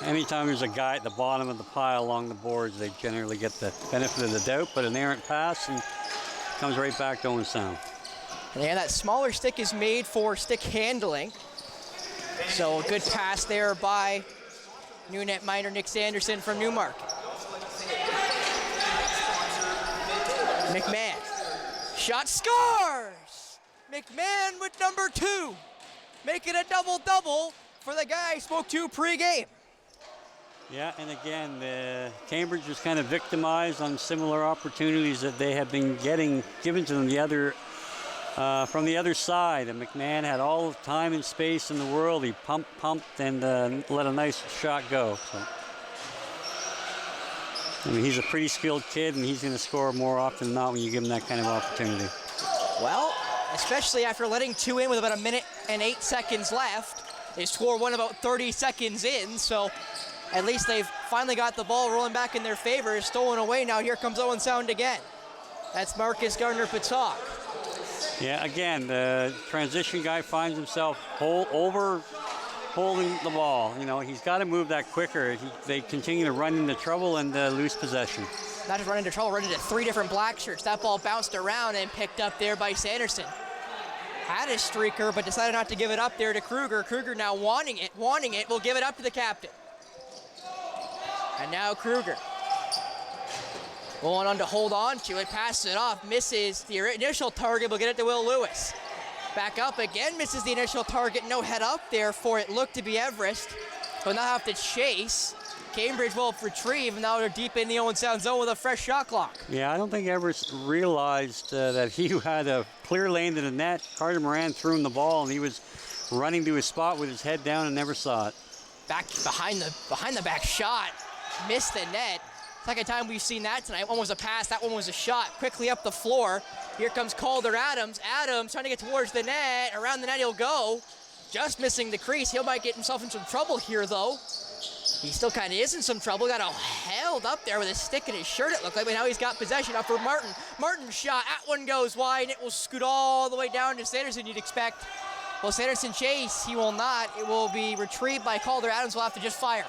[SPEAKER 2] anytime there's a guy at the bottom of the pile along the boards, they generally get the benefit of the doubt, but an errant pass and comes right back to Owen Sound.
[SPEAKER 1] And yeah, that smaller stick is made for stick handling. So a good pass there by new net miner Nick Sanderson from Newmarket. McMahon, shot scores! McMahon with number 2, making a double-double for the guy I spoke to pre-game.
[SPEAKER 2] Yeah, and again, Cambridge was kind of victimized on similar opportunities that they have been getting given to them from the other side. And McMahon had all the time and space in the world. He pumped, and let a nice shot go. So, I mean, he's a pretty skilled kid, and he's going to score more often than not when you give him that kind of opportunity.
[SPEAKER 1] Well, especially after letting 2 in with about 1 minute and 8 seconds left. They score one about 30 seconds in, so at least they've finally got the ball rolling back in their favor. It's stolen away. Now here comes Owen Sound again. That's Marcus Gardner-Patak.
[SPEAKER 2] Yeah, again, the transition guy finds himself holding the ball. He's got to move that quicker. They continue to run into trouble and lose possession.
[SPEAKER 1] Not just run into trouble, run into 3 different black shirts. That ball bounced around and picked up there by Sanderson. had a streaker, but decided not to give it up there to Kruger. Kruger now wanting it, will give it up to the captain. And now Kruger going on to hold on to it, passes it off, misses the initial target, will get it to Will Lewis. Back up again, misses the initial target, no head up there for it, looked to be Everest. Will now have to chase. Cambridge will retrieve, and now they're deep in the Owen Sound zone with a fresh shot clock.
[SPEAKER 2] Yeah, I don't think Everest realized that he had a clear lane to the net. Carter Moran threw him the ball, and he was running to his spot with his head down and never saw it.
[SPEAKER 1] Back behind the back shot, missed the net. Second time we've seen that tonight. One was a pass, that one was a shot. Quickly up the floor. Here comes Calder Adams. Adams trying to get towards the net. Around the net he'll go. Just missing the crease. He might get himself in some trouble here though. He still kind of is in some trouble. Got held up there with his stick in his shirt, it looked like, but now he's got possession up for Martin. Martin's shot, that one goes wide, and it will scoot all the way down to Sanderson, you'd expect. Will Sanderson chase? He will not. It will be retrieved by Calder Adams. Will have to just fire.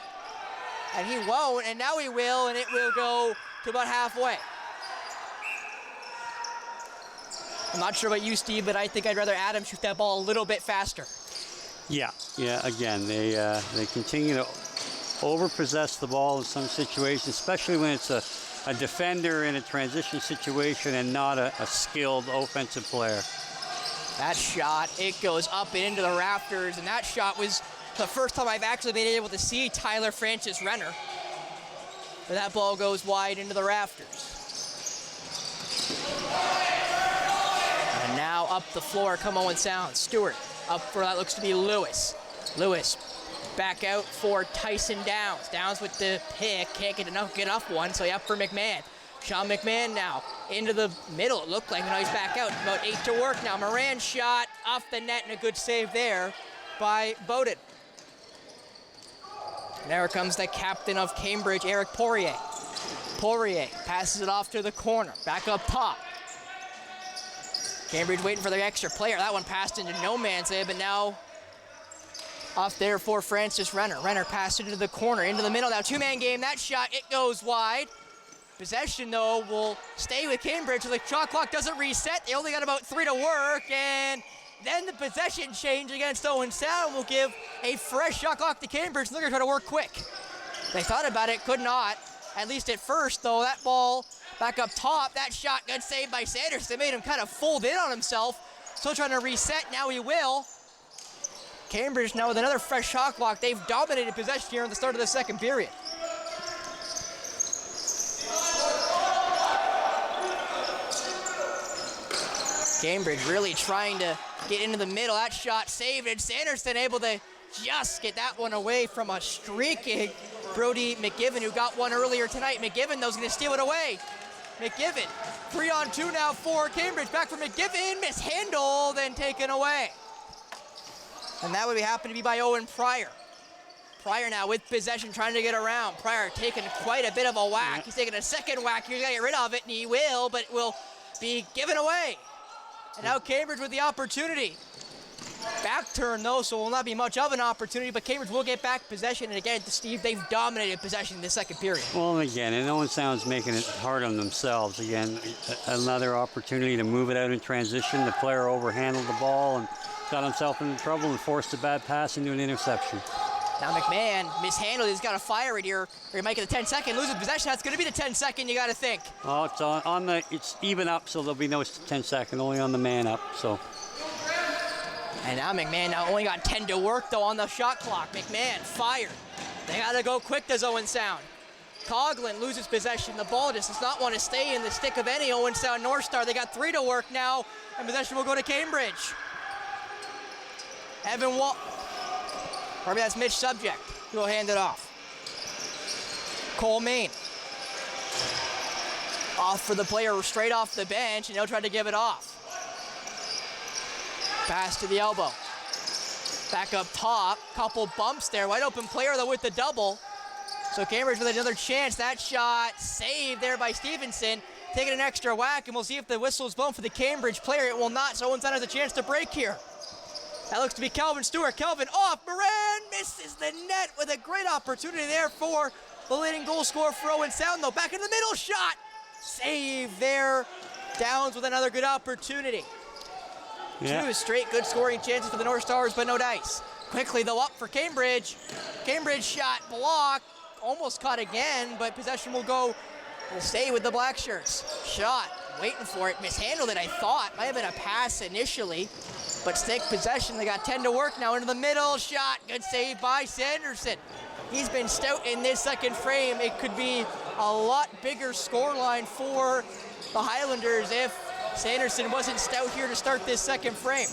[SPEAKER 1] And he won't, and now he will, and it will go to about halfway. I'm not sure about you, Steve, but I think I'd rather Adams shoot that ball a little bit faster.
[SPEAKER 2] Yeah, again, they continue to overpossess the ball in some situations, especially when it's a defender in a transition situation and not a skilled offensive player.
[SPEAKER 1] That shot, it goes up and into the rafters, and that shot was the first time I've actually been able to see Tyler Francis Renner. But that ball goes wide into the rafters. And now up the floor, come Owen Sound. Stewart up for that looks to be Lewis. Lewis back out for Tyson Downs. Downs with the pick, can't get enough one, so he up for McMahon. Sean McMahon now into the middle, it looked like, now he's back out. About 8 to work now. Moran shot off the net and a good save there by Bowden. There comes the captain of Cambridge, Eric Poirier. Poirier passes it off to the corner, back up top. Cambridge waiting for their extra player. That one passed into no man's land, but now off there for Francis Renner. Renner passed it into the corner, into the middle. Now two-man game, that shot, it goes wide. Possession, though, will stay with Cambridge. So the shot clock doesn't reset. They only got about 3 to work, and then the possession change against Owen Sound will give a fresh shot clock to Cambridge. They're going to try to work quick. They thought about it, could not. At least at first, though, that ball back up top. That shot, good save by Sanders. They made him kind of fold in on himself. Still trying to reset. Now he will. Cambridge now with another fresh shot clock. They've dominated possession here in the start of the second period. Cambridge really trying to get into the middle. That shot saved, and Sanderson able to just get that one away from a streaking Brody McGiven, who got one earlier tonight. McGiven, though, is going to steal it away. McGiven, 3-on-2 now for Cambridge. Back for McGiven, mishandled and taken away. And that would happen to be by Owen Pryor. Pryor now with possession, trying to get around. Pryor taking quite a bit of a whack. Yeah. He's taking a second whack. He's got to get rid of it, and he will, but it will be given away. And now Cambridge with the opportunity. Back turn, though, so it will not be much of an opportunity, but Cambridge will get back possession. And again, Steve, they've dominated possession in the second period.
[SPEAKER 2] Well, again, and Owen Sound's making it hard on themselves. Again, another opportunity to move it out in transition. The player overhandled the ball and got himself into trouble and forced a bad pass into an interception.
[SPEAKER 1] Now McMahon mishandled. He's got to fire it here, or he might get the 10-second. Loses possession. That's going to be the 10-second. You got to think.
[SPEAKER 2] Oh, it's on the. It's even up, so there'll be no 10-second. Only on the man up. So.
[SPEAKER 1] And now McMahon now only got 10 to work though on the shot clock. McMahon fired. They got to go quick. Does Owen Sound? Coughlin loses possession. The ball just does not want to stay in the stick of any Owen Sound North Star. They got 3 to work now, and possession will go to Cambridge. Evan Wall. Probably that's Mitch Subject who will hand it off. Cole Main. Off for the player straight off the bench, and he'll try to give it off. Pass to the elbow. Back up top. Couple bumps there. Wide open player, though, with the double. So Cambridge with another chance. That shot saved there by Stevenson. Taking an extra whack, and we'll see if the whistle is blown for the Cambridge player. It will not, so Owen Sound has a chance to break here. That looks to be Kelvin Stewart. Kelvin off. Moran misses the net with a great opportunity there for the leading goal scorer for Owen Sound, though. Back in the middle, shot. Save there. Downs with another good opportunity.
[SPEAKER 2] Yeah.
[SPEAKER 1] 2 straight good scoring chances for the North Stars, but no dice. Quickly, though, up for Cambridge. Cambridge shot blocked, almost caught again, but possession will stay with the Black Shirts. Shot, waiting for it, mishandled it, I thought. Might have been a pass initially, but stick possession. They got 10 to work now into the middle. Shot, good save by Sanderson. He's been stout in this second frame. It could be a lot bigger scoreline for the Highlanders if Sanderson wasn't stout here to start this second frame.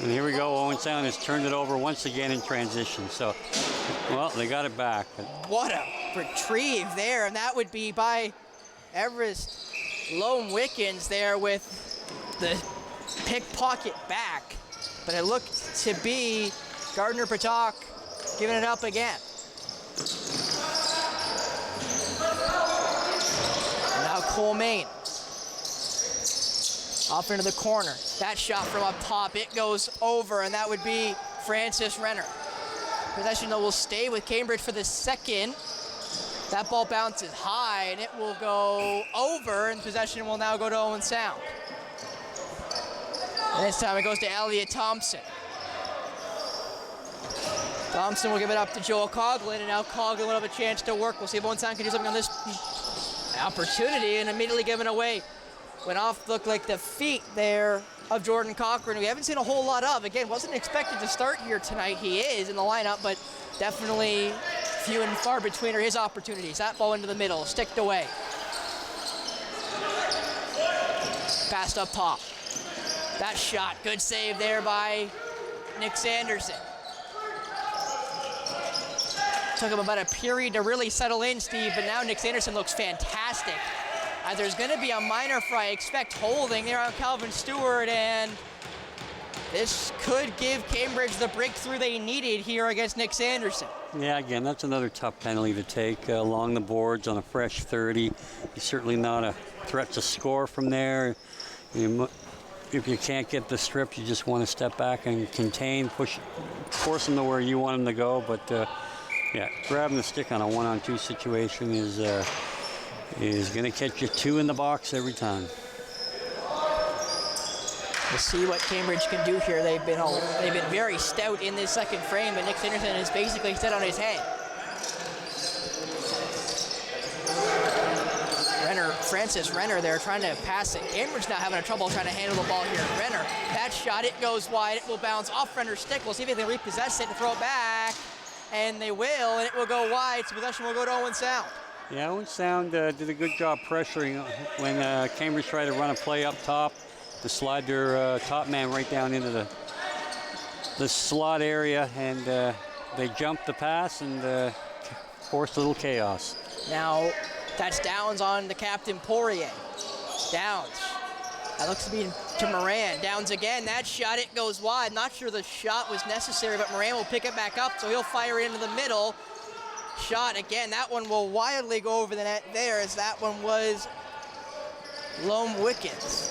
[SPEAKER 2] And here we go, Owen Sound has turned it over once again in transition. So, well, they got it back.
[SPEAKER 1] What a retrieve there, and that would be by Everest Lone Wickens there with the pickpocket back. But it looked to be Gardner Patak giving it up again. And now Cole Main. Off into the corner. That shot from up top, it goes over, and that would be Francis Renner. Possession, though, will stay with Cambridge for the second. That ball bounces high, and it will go over, and possession will now go to Owen Sound. And this time it goes to Elliot Thompson. Thompson will give it up to Joel Coughlin, and now Coughlin will have a chance to work. We'll see if Owen Sound can do something on this opportunity, and immediately given away. Went off, looked like the feet there of Jordan Cochran, who we haven't seen a whole lot of. Again, wasn't expected to start here tonight. He is in the lineup, but definitely few and far between are his opportunities. That ball into the middle, sticked away. Passed up top. That shot, good save there by Nick Sanderson. Took him about a period to really settle in, Steve, but now Nick Sanderson looks fantastic. There's going to be a minor for, I expect, holding there on Calvin Stewart, and this could give Cambridge the breakthrough they needed here against Nick Sanderson.
[SPEAKER 2] Yeah, again, that's another tough penalty to take along the boards on a fresh 30. He's certainly not a threat to score from there. If you can't get the strip, you just want to step back and contain, force him to where you want him to go. But yeah, grabbing the stick on a 1-on-2 situation is going to catch you 2 in the box every time.
[SPEAKER 1] We'll see what Cambridge can do here. They've been very stout in this second frame, but Nick Sanderson is basically set on his head. Francis Renner there trying to pass it. Cambridge now having trouble trying to handle the ball here. Renner, that shot, it goes wide. It will bounce off Renner's stick. We'll see if they can repossess it and throw it back. And they will, and it will go wide, so possession will go to Owen Sound.
[SPEAKER 2] Yeah, Owen Sound did a good job pressuring when Cambridge tried to run a play up top to slide their top man right down into the slot area, and they jumped the pass and forced a little chaos.
[SPEAKER 1] Now, that's Downs on the captain Poirier. Downs. That looks to be to Moran. Downs again. That shot, it goes wide. Not sure the shot was necessary, but Moran will pick it back up, so he'll fire it into the middle. Shot again. That one will wildly go over the net there, as that one was Lone Wickens.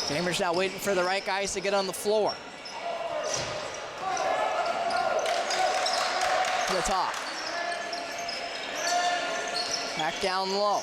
[SPEAKER 1] Cambridge now waiting for the right guys to get on the floor. To the top. Back down low.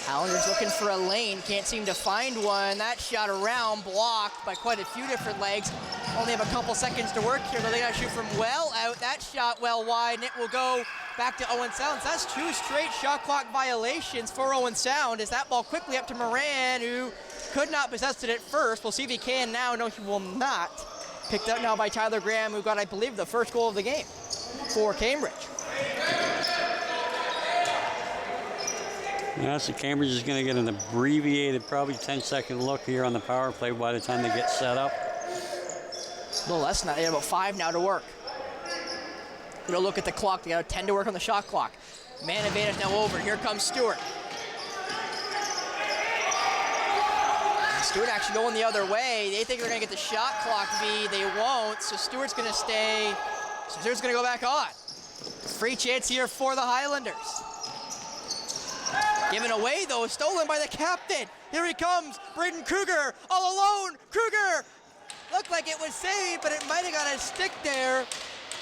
[SPEAKER 1] Highlanders looking for a lane, can't seem to find one. That shot around, blocked by quite a few different legs. Only have a couple seconds to work here, though they gotta shoot from well out. That shot well wide, and it will go back to Owen Sound. So that's 2 straight shot clock violations for Owen Sound, as that ball quickly up to Moran, who could not possess it at first. We'll see if he can now. No, he will not. Picked up now by Tyler Graham, who got, I believe, the first goal of the game for Cambridge.
[SPEAKER 2] Yeah, so Cambridge is going to get an abbreviated, probably 10-second look here on the power play by the time they get set up.
[SPEAKER 1] A little less than that. They have about 5 now to work. They'll look at the clock. They got 10 to work on the shot clock. Man advantage now over. Here comes Stewart. Stewart actually going the other way. They think they're going to get the shot clock V. They won't, so Stewart's going to stay. So Stewart's going to go back on. Free chance here for the Highlanders. Given away, though, stolen by the captain. Here he comes, Braden Kruger, all alone. Kruger looked like it was saved, but it might have got a stick there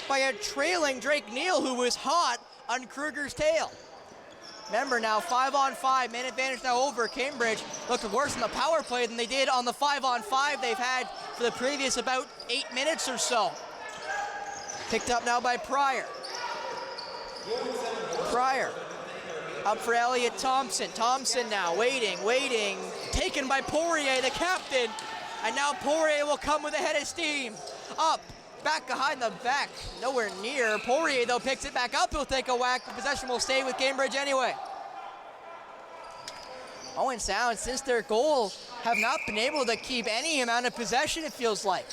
[SPEAKER 1] by a trailing Drake Neal, who was hot on Kruger's tail. Remember now, 5-on-5, man advantage now over Cambridge. Looked worse in the power play than they did on the 5-on-5 they've had for the previous about 8 minutes or so. Picked up now by Pryor. Pryor up for Elliot Thompson. Thompson now waiting. Taken by Poirier, the captain. And now Poirier will come with a head of steam. Up, back behind the back, nowhere near. Poirier though picks it back up. He'll take a whack. The possession will stay with Cambridge anyway. Owen Sound, since their goal, have not been able to keep any amount of possession, it feels like.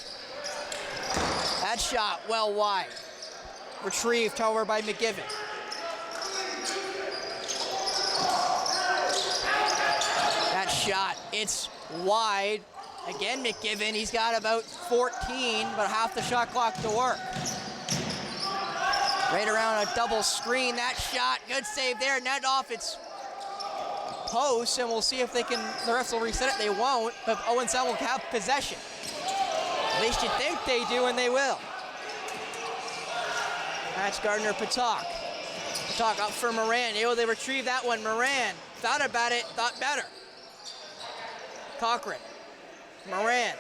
[SPEAKER 1] That shot well wide. Retrieved, however, by McGiven. That shot, it's wide. Again, McGiven, he's got about 14, but half the shot clock to work. Right around a double screen, that shot, good save there, net off its post, and we'll see if they can, the refs will reset it, they won't, but Owen Sound will have possession. At least you think they do, and they will. That's Gardner Patak. Patak up for Moran, able to retrieve that one. Moran thought about it, thought better. Cochran. Moran.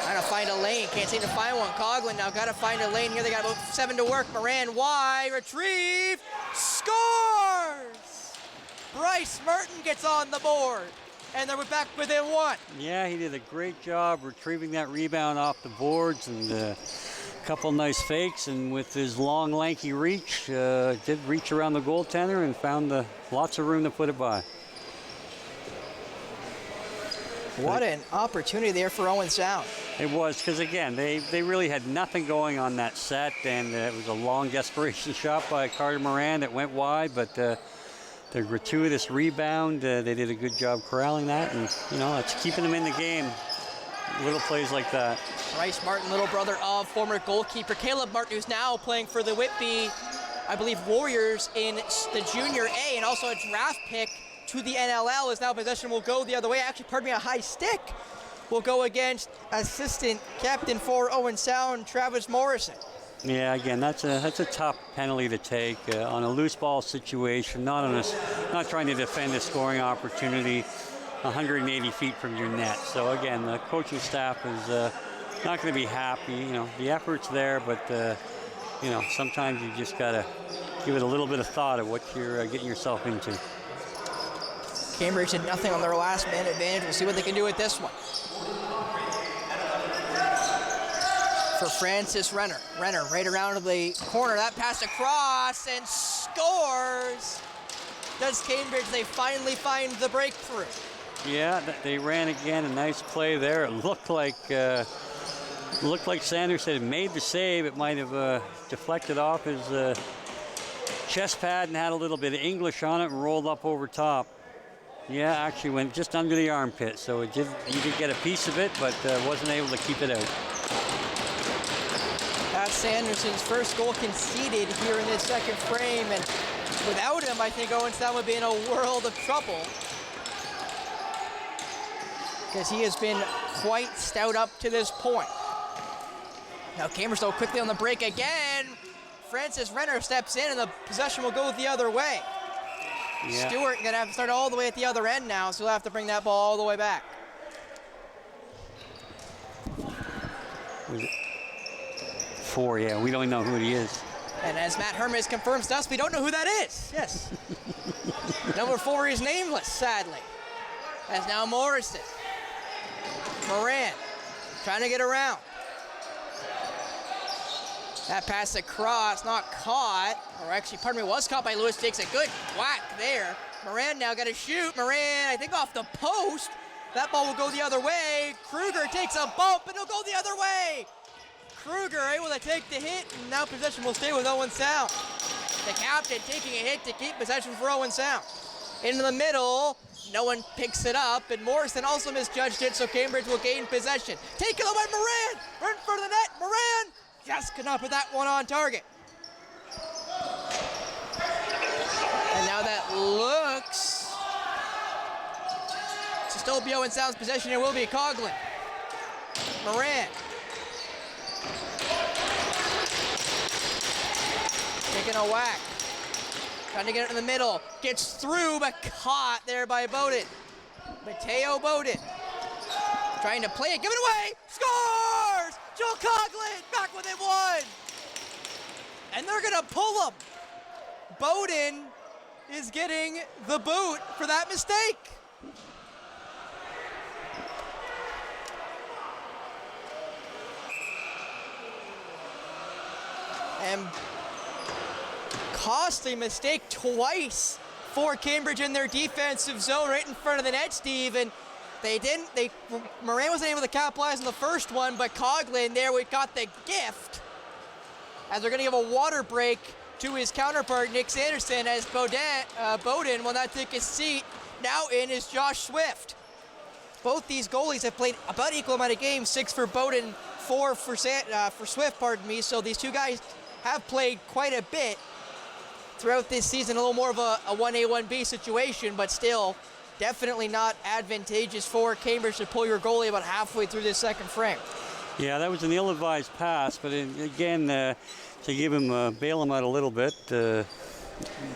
[SPEAKER 1] Trying to find a lane, can't seem to find one. Coughlin now got to find a lane here. They got about 7 to work. Moran wide, retrieve, scores! Bryce Merton gets on the board, and they're back within 1.
[SPEAKER 2] Yeah, he did a great job retrieving that rebound off the boards, and a couple nice fakes, and with his long, lanky reach, did reach around the goaltender and found lots of room to put it by.
[SPEAKER 1] What an opportunity there for Owen Sound.
[SPEAKER 2] It was, because again, they really had nothing going on that set, and it was a long desperation shot by Carter Moran that went wide, but the gratuitous rebound, they did a good job corralling that, and it's keeping them in the game. Little plays like that.
[SPEAKER 1] Bryce Martin, little brother of former goalkeeper Caleb Martin, who's now playing for the Whitby, I believe, Warriors in the Junior A, and also a draft pick to the NLL, as now possession will go the other way. Actually, pardon me, a high stick will go against assistant captain for Owen Sound, Travis Morrison.
[SPEAKER 2] Yeah, again, that's a tough penalty to take on a loose ball situation, not trying to defend a scoring opportunity 180 feet from your net. So again, the coaching staff is not going to be happy. The effort's there, but sometimes you just got to give it a little bit of thought of what you're getting yourself into.
[SPEAKER 1] Cambridge did nothing on their last man advantage. We'll see what they can do with this one. For Francis Renner. Renner right around to the corner. That pass across and scores. Does Cambridge, they finally find the breakthrough.
[SPEAKER 2] Yeah, they ran again. A nice play there. It looked like Sanderson had made the save. It might have deflected off his chest pad and had a little bit of English on it and rolled up over top. Yeah, actually went just under the armpit, so he did get a piece of it, but wasn't able to keep it out.
[SPEAKER 1] That's Sanderson's first goal conceded here in this second frame, and without him, I think Owen Sound would be in a world of trouble, because he has been quite stout up to this point. Now Cambridge though quickly on the break again. Francis Renner steps in, and the possession will go the other way. Yeah. Stewart gonna have to start all the way at the other end now, so he'll have to bring that ball all the way back.
[SPEAKER 2] Was it 4? Yeah, we don't know who he is.
[SPEAKER 1] And as Matt Hermes confirms to us, we don't know who that is. Yes. Number 4 is nameless, sadly. As now Morrison. Moran trying to get around. That pass across, not caught, or actually, pardon me, was caught by Lewis. Takes a good whack there. Moran now got to shoot. Moran, I think off the post. That ball will go the other way. Kruger takes a bump, and it'll go the other way. Kruger able to take the hit, and now possession will stay with Owen Sound. The captain taking a hit to keep possession for Owen Sound. Into the middle, no one picks it up, and Morrison also misjudged it, so Cambridge will gain possession. Taken away Moran, right in front of the net. Moran just could not put that one on target. And now that looks to still be Owen Sound's possession. It will be Coughlin. Moran. Taking a whack. trying to get it in the middle. Gets through, but caught there by Bowden. Mateo Bowden trying to play it, give it away, scores! Joel Coughlin back within one. And they're gonna pull him. Bowden is getting the boot for that mistake. And costly mistake twice for Cambridge in their defensive zone right in front of the net, Steve. And Moran wasn't able to capitalize on the first one, but Coughlin there we got the gift as they're going to give a water break to his counterpart, Nick Sanderson, as Bowden will not take his seat. Now in is Josh Swift. Both these goalies have played about equal amount of games, 6 for Bowden, 4 for Swift, pardon me. So these two guys have played quite a bit throughout this season, a little more of a 1A, 1B situation, but still definitely not advantageous for Cambridge to pull your goalie about halfway through this second frame.
[SPEAKER 2] Yeah, that was an ill-advised pass, but again, to give him, bail him out a little bit.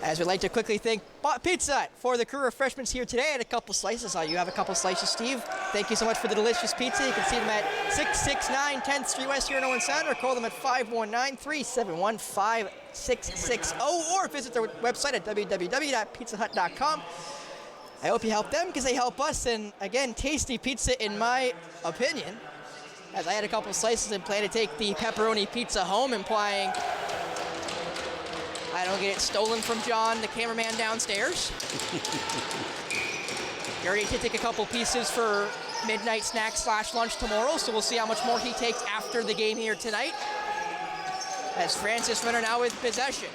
[SPEAKER 1] As we'd like to quickly thank Pizza Hut for the crew refreshments here today and a couple slices. You have a couple slices, Steve. Thank you so much for the delicious pizza. You can see them at 669 10th Street West here in Owen Sound, or call them at 519-371-5660, or visit their website at www.pizzahut.com. I hope you help them because they help us, and again, tasty pizza in my opinion, as I had a couple slices and plan to take the pepperoni pizza home, implying I don't get it stolen from John, the cameraman downstairs. He already did take a couple pieces for midnight snack / lunch tomorrow, so we'll see how much more he takes after the game here tonight. As Francis Renner now with possession.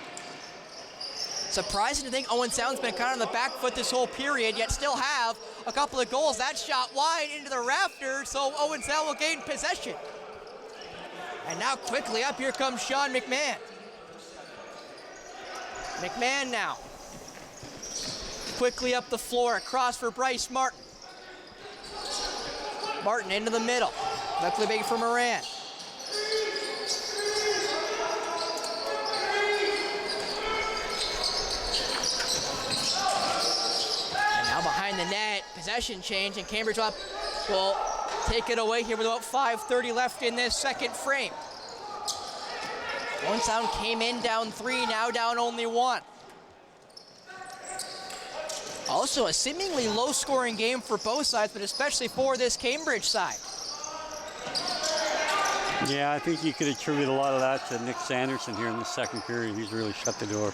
[SPEAKER 1] Surprising to think Owen Sound's been kind of on the back foot this whole period, yet still have a couple of goals. That shot wide into the rafters, so Owen Sound will gain possession. And now quickly up, here comes Sean McMahon. McMahon now. Quickly up the floor, across for Bryce Martin. Martin into the middle. Luckily big for Moran. And now behind the net, possession change, and Cambridge will take it away here with about 5:30 left in this second frame. Owen Sound came in down 3, now down only 1. Also a seemingly low-scoring game for both sides, but especially for this Cambridge side.
[SPEAKER 2] Yeah, I think you could attribute a lot of that to Nick Sanderson here in the second period. He's really shut the door.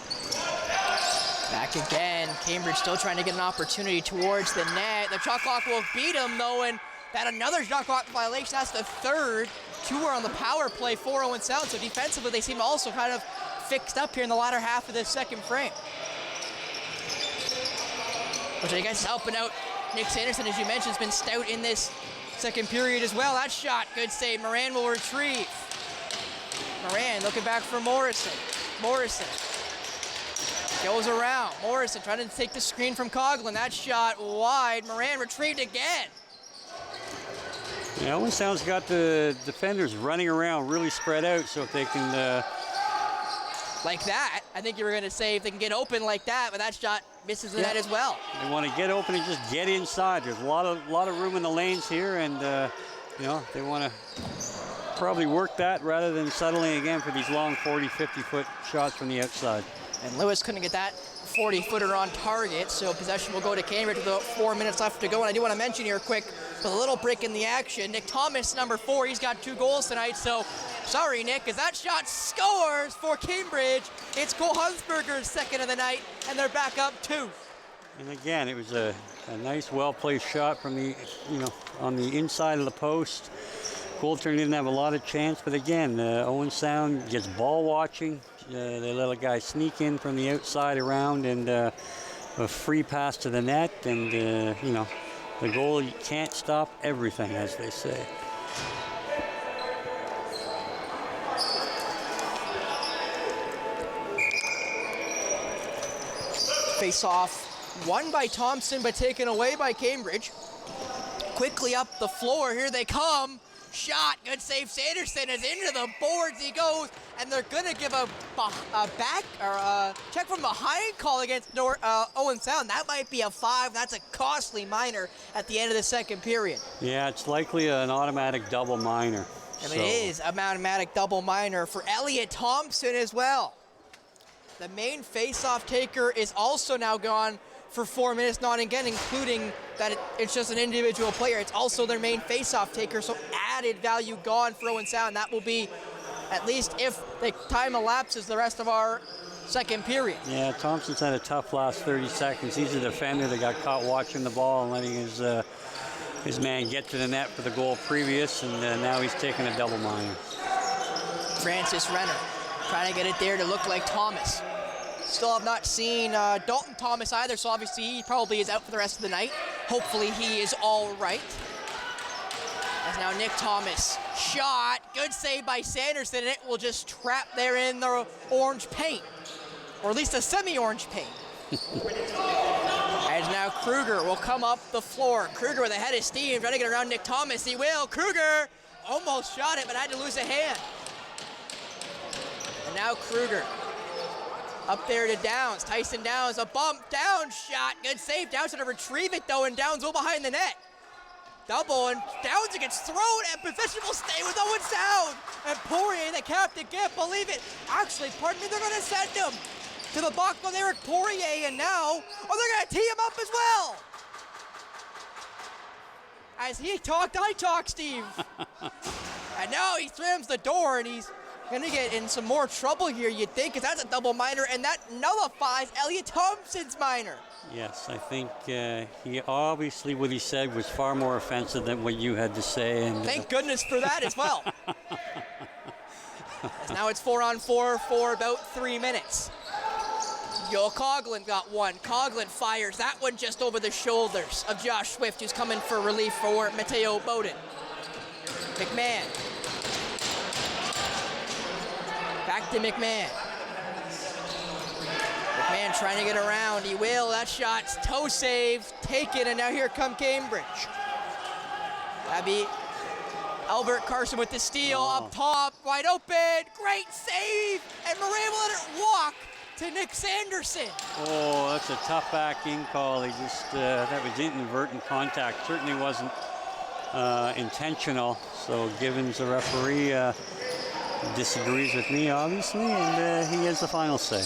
[SPEAKER 1] Back again, Cambridge still trying to get an opportunity towards the net. The shot clock will beat him though, and that another shot clock violation. That's the third. 2 are on the power play for Owen Sound, so defensively they seem also kind of fixed up here in the latter half of this second frame. Which I guess is helping out Nick Sanderson, as you mentioned, has been stout in this second period as well. That shot, good save. Moran will retrieve. Moran looking back for Morrison. Morrison goes around. Morrison trying to take the screen from Coughlin. That shot wide. Moran retrieved again.
[SPEAKER 2] Yeah, Owen Sound's got the defenders running around really spread out, so if they can...
[SPEAKER 1] like that, I think you were going to say if they can get open like that, but that shot misses the net as well.
[SPEAKER 2] They want to get open and just get inside. There's a lot of room in the lanes here, and you know, they want to probably work that rather than settling again for these long 40, 50-foot shots from the outside.
[SPEAKER 1] And Lewis couldn't get that 40-footer on target, so possession will go to Cambridge with about 4 minutes left to go. And I do want to mention here quick, with a little break in the action, Nick Thomas, number 4, he's got 2 goals tonight, so sorry, Nick, because that shot scores for Cambridge. It's Cole Hunsberger's second of the night, and they're back up 2.
[SPEAKER 2] And again, it was a nice, well-placed shot from the, on the inside of the post. Coulter didn't have a lot of chance, but again, Owen Sound gets ball watching. They let a guy sneak in from the outside around, and a free pass to the net, and the goal, you can't stop everything, as they say.
[SPEAKER 1] Face off, won by Thompson, but taken away by Cambridge. Quickly up the floor, here they come. Shot, good save. Sanderson is into the boards. He goes, and they're going to give a back or a check from behind call against Owen Sound. That might be a 5. That's a costly minor at the end of the second period.
[SPEAKER 2] Yeah, it's likely an automatic double minor.
[SPEAKER 1] And it is a automatic double minor for Elliot Thompson as well. The main face-off taker is also now gone for 4 minutes, not again including that it's just an individual player. It's also their main face-off taker, so added value gone for Owen Sound. That will be, at least if the time elapses, the rest of our second period.
[SPEAKER 2] Yeah, Thompson's had a tough last 30 seconds. He's a defender that got caught watching the ball and letting his man get to the net for the goal previous, and now he's taking a double minor.
[SPEAKER 1] Francis Renner trying to get it there to look like Thomas. Still have not seen Dalton Thomas either, so obviously he probably is out for the rest of the night. Hopefully he is all right. As now Nick Thomas, shot, good save by Sanderson, and it will just trap there in the orange paint, or at least a semi-orange paint. As now Kruger will come up the floor. Kruger with a head of steam, trying to get around Nick Thomas. He will. Kruger almost shot it, but had to lose a hand. And now Kruger up there to Downs. Tyson Downs, a bump. Downs shot. Good save. Downs had to retrieve it, though, and Downs will behind the net. Double, and Downs gets thrown, and possession will stay with Owen Sound. And Poirier, the captain, can't believe it. Actually, pardon me, they're going to send him to the box with Eric Poirier, and now, they're going to tee him up as well. As he talked, I talked, Steve. And now he slams the door, and he's going to get in some more trouble here, you'd think, because that's a double minor, and that nullifies Elliot Thompson's minor.
[SPEAKER 2] Yes, I think he obviously what he said was far more offensive than what you had to say. And
[SPEAKER 1] thank goodness for that as well. As now it's 4-on-4 for about 3 minutes. Joel Coughlin got one. Coughlin fires that one just over the shoulders of Josh Swift, who's coming for relief for Mateo Bowden. McMahon. Back to McMahon. McMahon trying to get around. He will. That shot's toe save. Taken, and now here come Cambridge. That'd be Albert Carson with the steal up top. Wide open. Great save. And Moran will let it walk to Nick Sanderson.
[SPEAKER 2] Oh, that's a tough back-in call. He just, that was inadvertent contact. Certainly wasn't intentional. So Givens, the referee, disagrees with me, obviously, and he has the final say.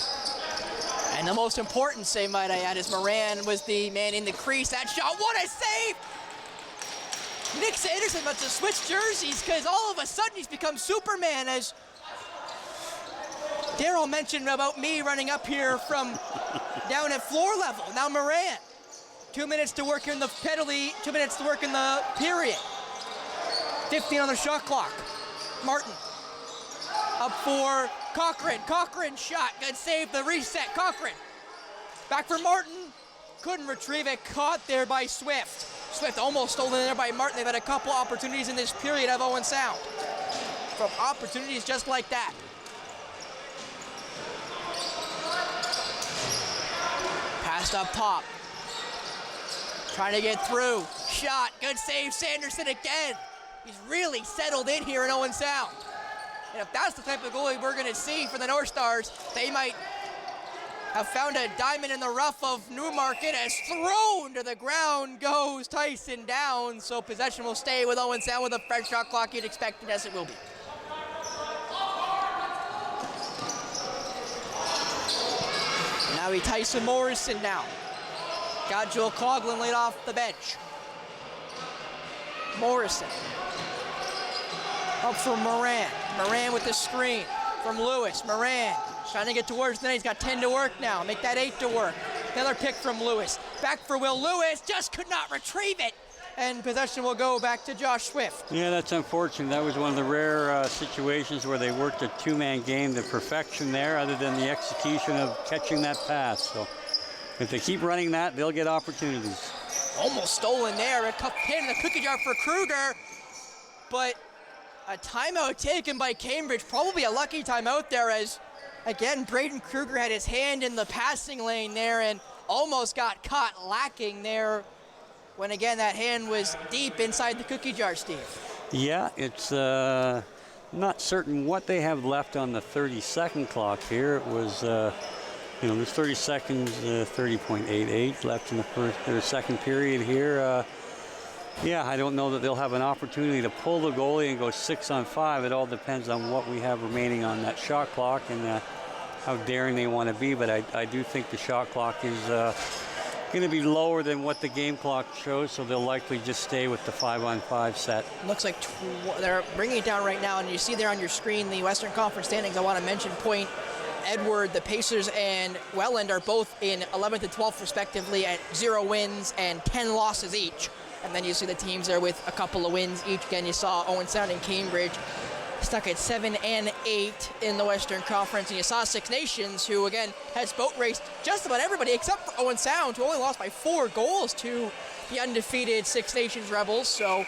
[SPEAKER 1] And the most important say, might I add, is Moran was the man in the crease. That shot, what a save! Nick Sanderson about to switch jerseys because all of a sudden he's become Superman, as Daryl mentioned about me running up here from down at floor level. Now Moran, 2 minutes to work in the penalty, 2 minutes to work in the period. 15 on the shot clock. Martin up for Cochran. Cochran shot, good save, the reset. Cochran back for Martin, couldn't retrieve it, caught there by Swift. Swift almost stolen there by Martin. They've had a couple opportunities in this period of Owen Sound. From opportunities just like that. Passed up top. Trying to get through. Shot, good save, Sanderson again. He's really settled in here in Owen Sound. And if that's the type of goalie we're going to see for the North Stars, they might have found a diamond in the rough of Newmarket. As thrown to the ground goes Tyson Downs. So possession will stay with Owen Sound with a fresh shot clock you'd expect, and as it will be. Now he Tyson Morrison now. Got Joel Coughlin laid off the bench. Morrison. Up for Moran. Moran with the screen from Lewis. Moran trying to get towards the net. He's got 10 to work now. Make that 8 to work. Another pick from Lewis. Back for Will Lewis. Just could not retrieve it. And possession will go back to Josh Swift.
[SPEAKER 2] Yeah, that's unfortunate. That was one of the rare situations where they worked a two-man game to perfection there, other than the execution of catching that pass. So if they keep running that, they'll get opportunities.
[SPEAKER 1] Almost stolen there. A cup pin in the cookie jar for Kruger. But a timeout taken by Cambridge. Probably a lucky timeout there, as, again, Braden Kruger had his hand in the passing lane there and almost got caught lacking there when, again, that hand was deep inside the cookie jar, Steve.
[SPEAKER 2] Yeah, it's not certain what they have left on the 30-second clock here. It was, there's 30 seconds, 30.88 left in the second period here. Yeah, I don't know that they'll have an opportunity to pull the goalie and go 6-on-5. It all depends on what we have remaining on that shot clock and how daring they want to be. But I do think the shot clock is going to be lower than what the game clock shows, so they'll likely just stay with the 5-on-5 set.
[SPEAKER 1] Looks like they're bringing it down right now, and you see there on your screen the Western Conference standings. I want to mention Point, Edward, the Pacers, and Welland are both in 11th and 12th respectively at 0 wins and 10 losses each. And then you see the teams there with a couple of wins each. Again, you saw Owen Sound and Cambridge stuck at 7 and 8 in the Western Conference. And you saw Six Nations, who again has boat raced just about everybody except for Owen Sound, who only lost by 4 goals to the undefeated Six Nations Rebels. So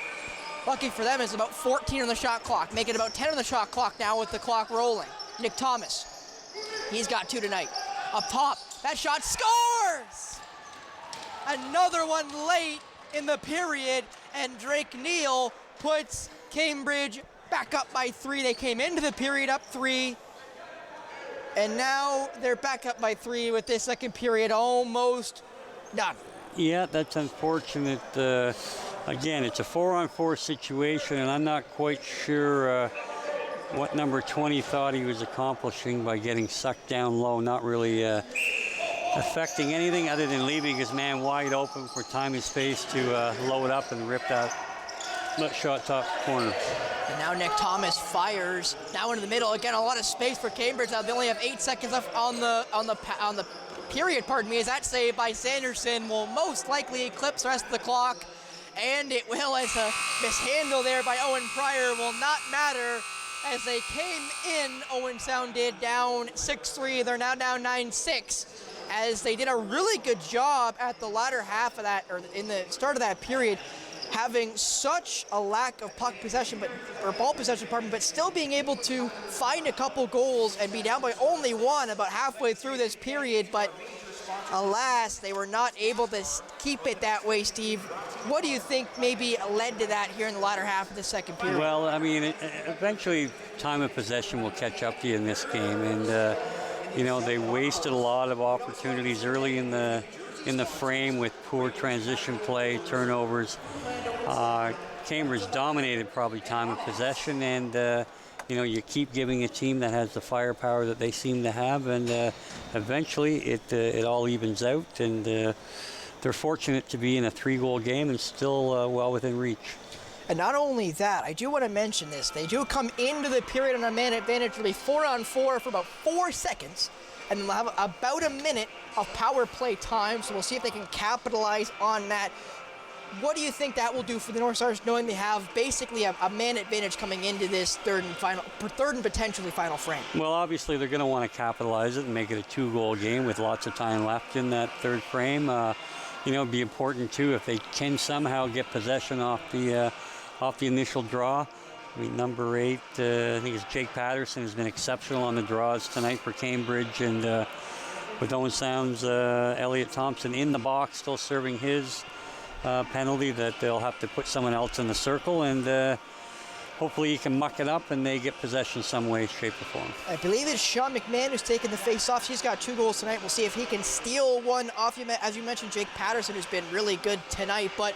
[SPEAKER 1] lucky for them, it's about 14 on the shot clock, making about 10 on the shot clock now with the clock rolling. Nick Thomas, he's got 2 tonight. Up top, that shot scores! Another one late in the period, and Drake Neal puts Cambridge back up by 3. They came into the period up 3, and now they're back up by 3 with this second period almost done.
[SPEAKER 2] Yeah, that's unfortunate. Again, it's a 4-on-4 situation, and I'm not quite sure what number 20 thought he was accomplishing by getting sucked down low. Not really affecting anything other than leaving his man wide open for time and space to load up and rip that shot top corner.
[SPEAKER 1] And now Nick Thomas fires now into the middle. Again, a lot of space for Cambridge. Now they only have 8 seconds left on the period. Pardon me. As that save by Sanderson will most likely eclipse the rest of the clock, and it will, as a mishandle there by Owen Pryor, will not matter. As they came in, Owen Sound did down 6-3. They're now down 9-6. As they did a really good job at the latter half of that, or in the start of that period, having such a lack of puck possession, or ball possession, but still being able to find a couple goals and be down by only 1 about halfway through this period. But alas, they were not able to keep it that way, Steve. What do you think maybe led to that here in the latter half of the second period?
[SPEAKER 2] Well, I mean, eventually time of possession will catch up to you in this game, and they wasted a lot of opportunities early in the frame with poor transition play, turnovers. Cambridge dominated probably time of possession, and you keep giving a team that has the firepower that they seem to have, and eventually it all evens out, and they're fortunate to be in a 3-goal game and still well within reach.
[SPEAKER 1] And not only that, I do want to mention this. They do come into the period on a man advantage, really 4-on-4 for about 4 seconds, and they'll have about a minute of power play time, so we'll see if they can capitalize on that. What do you think that will do for the North Stars, knowing they have basically a man advantage coming into this third and potentially final frame?
[SPEAKER 2] Well, obviously they're going to want to capitalize it and make it a 2-goal game with lots of time left in that third frame. It'd be important too if they can somehow get possession off the initial draw. I mean, number 8, I think it's Jake Patterson, has been exceptional on the draws tonight for Cambridge, and with Owen Sound's Elliot Thompson in the box, still serving his penalty, that they'll have to put someone else in the circle, and hopefully he can muck it up and they get possession some way, shape, or form.
[SPEAKER 1] I believe it's Sean McMahon who's taking the face-off. He's got 2 goals tonight. We'll see if he can steal one off you. As you mentioned, Jake Patterson, who's been really good tonight, but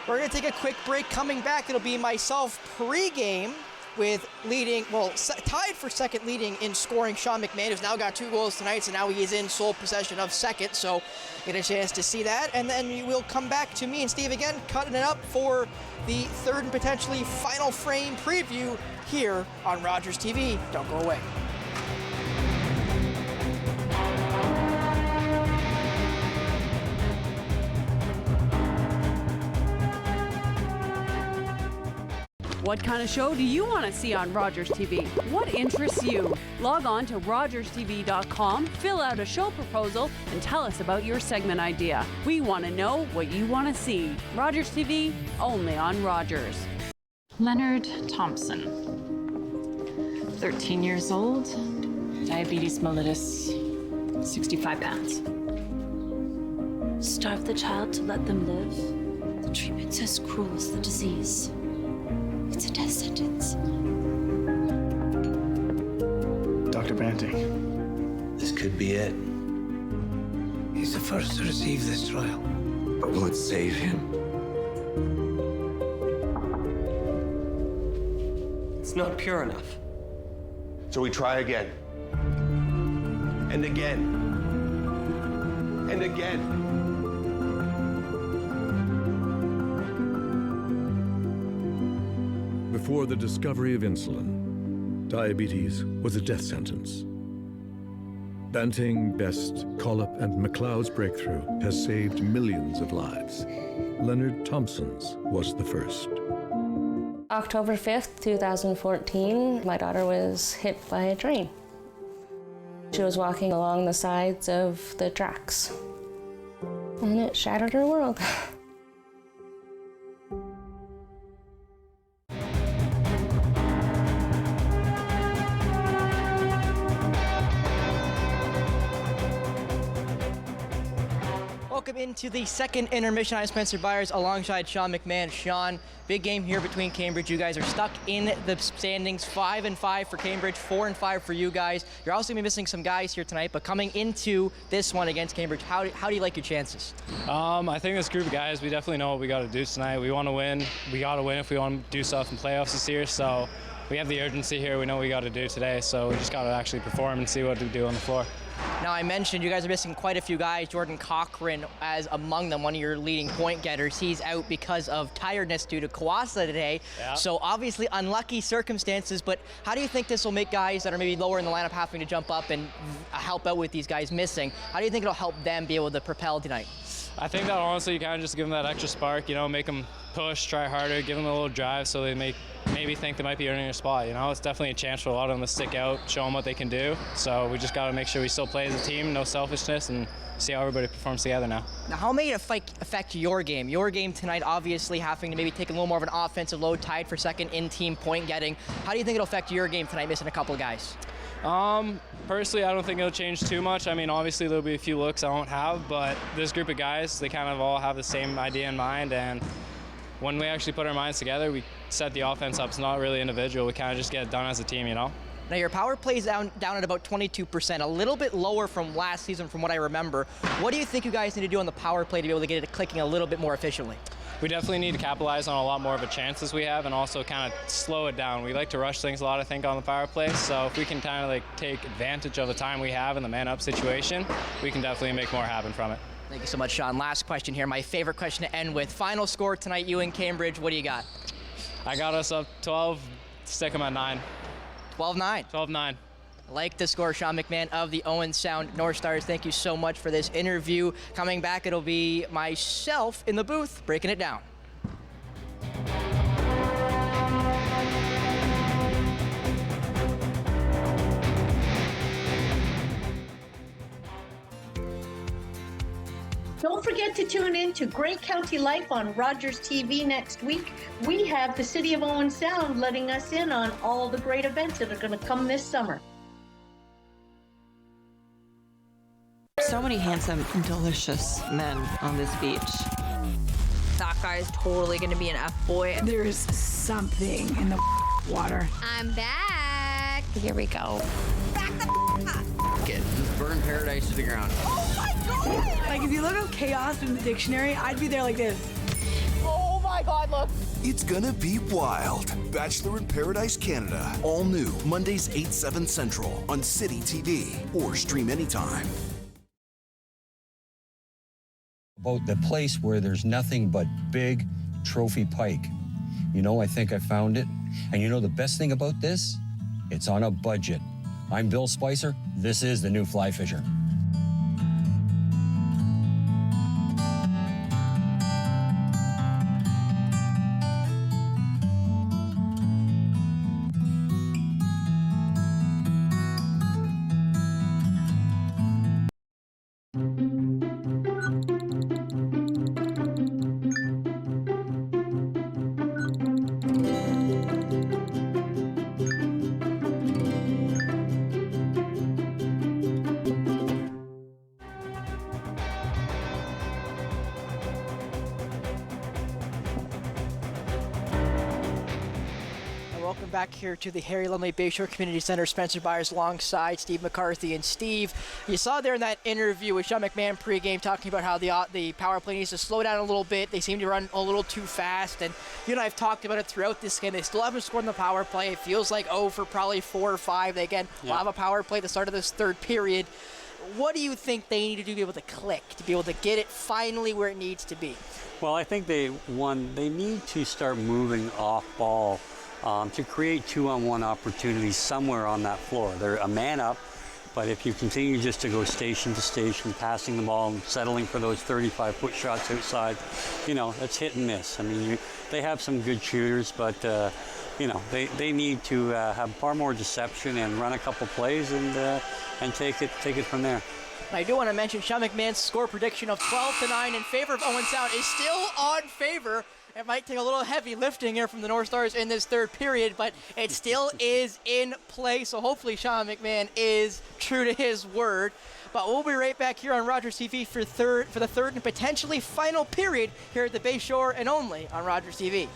[SPEAKER 1] we're going to take a quick break. Coming back, it'll be myself pre-game with tied for second leading in scoring, Sean McMahon, who's now got 2 goals tonight, so now he is in sole possession of second, so get a chance to see that. And then we'll come back to me and Steve again, cutting it up for the third and potentially final frame preview here on Rogers TV. Don't go away.
[SPEAKER 10] What kind of show do you want to see on Rogers TV? What interests you? Log on to rogerstv.com, fill out a show proposal, and tell us about your segment idea. We want to know what you want to see. Rogers TV, only on Rogers.
[SPEAKER 11] Leonard Thompson, 13 years old, diabetes mellitus, 65 pounds.
[SPEAKER 12] Starve the child to let them live? The treatment's as cruel as the disease. It's It's a death sentence.
[SPEAKER 13] Dr. Banting.
[SPEAKER 14] This could be it.
[SPEAKER 15] He's the first to receive this trial.
[SPEAKER 14] But will it save him?
[SPEAKER 16] It's not pure enough.
[SPEAKER 17] So we try again. And again. And again.
[SPEAKER 18] Before the discovery of insulin, diabetes was a death sentence. Banting, Best, Collip, and McLeod's breakthrough has saved millions of lives. Leonard Thompson's was the first.
[SPEAKER 19] October 5th, 2014, my daughter was hit by a train. She was walking along the sides of the tracks, and it shattered her world.
[SPEAKER 1] Welcome into the second intermission. I'm Spencer Byers alongside Sean McMahon. Sean, big game here between Cambridge. You guys are stuck in the standings, 5-5 for Cambridge, 4-5 for you guys. You're also going to be missing some guys here tonight, but coming into this one against Cambridge, how do you like your chances?
[SPEAKER 6] I think this group of guys, we definitely know what we got to do tonight. We want to win. We got to win if we want to do stuff in playoffs this year. So we have the urgency here. We know what we got to do today. So we just got to actually perform and see what to do on the floor.
[SPEAKER 1] Now, I mentioned you guys are missing quite a few guys. Jordan Cochran as among them, one of your leading point getters. He's out because of tiredness due to Kawasa today. Yeah. So obviously unlucky circumstances, but how do you think this will make guys that are maybe lower in the lineup having to jump up and help out with these guys missing? How do you think it'll help them be able to propel tonight?
[SPEAKER 6] I think that honestly, you kind of just give them that extra spark, you know, make them push, try harder, give them a little drive so they maybe think they might be earning a spot. You know, it's definitely a chance for a lot of them to stick out, show them what they can do. So we just got to make sure we still play as a team, no selfishness, and see how everybody performs together now.
[SPEAKER 1] Now, how may it affect your game? Your game tonight, obviously having to maybe take a little more of an offensive load, tied for second in team point getting. How do you think it'll affect your game tonight, missing a couple of guys?
[SPEAKER 6] Personally, I don't think it'll change too much. I mean, obviously there'll be a few looks I won't have, but this group of guys, they kind of all have the same idea in mind, and when we actually put our minds together, we set the offense up. It's not really individual. We kind of just get it done as a team, you know?
[SPEAKER 1] Now, your power play is down at about 22%, a little bit lower from last season from what I remember. What do you think you guys need to do on the power play to be able to get it clicking a little bit more efficiently?
[SPEAKER 6] We definitely need to capitalize on a lot more of a chances we have and also kind of slow it down. We like to rush things a lot, I think, on the power play. So if we can kind of like take advantage of the time we have in the man-up situation, we can definitely make more happen from it.
[SPEAKER 1] Thank you so much, Sean. Last question here, my favorite question to end with. Final score tonight, you and Cambridge, what do you got?
[SPEAKER 6] I got us up 12, stick them at 9.
[SPEAKER 1] 12-9?
[SPEAKER 6] 12-9.
[SPEAKER 1] Like the score, Sean McMahon of the Owen Sound North Stars. Thank you so much for this interview. Coming back, it'll be myself in the booth breaking it down.
[SPEAKER 20] Don't forget to tune in to Great County Life on Rogers TV next week. We have the City of Owen Sound letting us in on all the great events that are going to come this summer.
[SPEAKER 21] So many handsome, delicious men on this beach.
[SPEAKER 22] That guy's totally going to be an F-boy.
[SPEAKER 23] There's something in the water.
[SPEAKER 22] I'm back.
[SPEAKER 23] Here we go.
[SPEAKER 22] Back the up.
[SPEAKER 24] Just burn paradise to the ground.
[SPEAKER 22] Oh my God!
[SPEAKER 23] Like if you look up chaos in the dictionary, I'd be there like this.
[SPEAKER 22] Oh my God, look.
[SPEAKER 25] It's gonna be wild. Bachelor in Paradise Canada. All new, Mondays 8/7 Central on City TV or stream anytime.
[SPEAKER 26] About the place where there's nothing but big trophy pike. You know, I think I found it. And you know the best thing about this? It's on a budget. I'm Bill Spicer. This is the new Fly Fisher.
[SPEAKER 1] welcome back here to the Harry Lumley Bayshore Community Center. Spencer Byers alongside Steve McCarthy. And Steve, you saw there in that interview with Sean McMahon pregame talking about how the power play needs to slow down a little bit. They seem to run a little too fast, and you and I have talked about it throughout this game. They still haven't scored in the power play. It feels like for probably 4 or 5. They again will have a power play at the start of this third period. What do you think they need to do to be able to click, to be able to get it finally where it needs to be?
[SPEAKER 2] Well, I think they need to start moving off ball to create 2-on-1 opportunities somewhere on that floor. They're a man up, but if you continue just to go station to station, passing the ball and settling for those 35-foot shots outside, that's hit and miss. I mean, they have some good shooters, but they need to have far more deception and run a couple plays and take it from there.
[SPEAKER 1] I do want to mention Sean McMahon's score prediction of 12-9 in favor of Owen Sound is still on favor. It might take a little heavy lifting here from the North Stars in this third period, but it still is in play. So hopefully Sean McMahon is true to his word. But we'll be right back here on Rogers TV for the third and potentially final period here at the Bayshore and only on Rogers TV.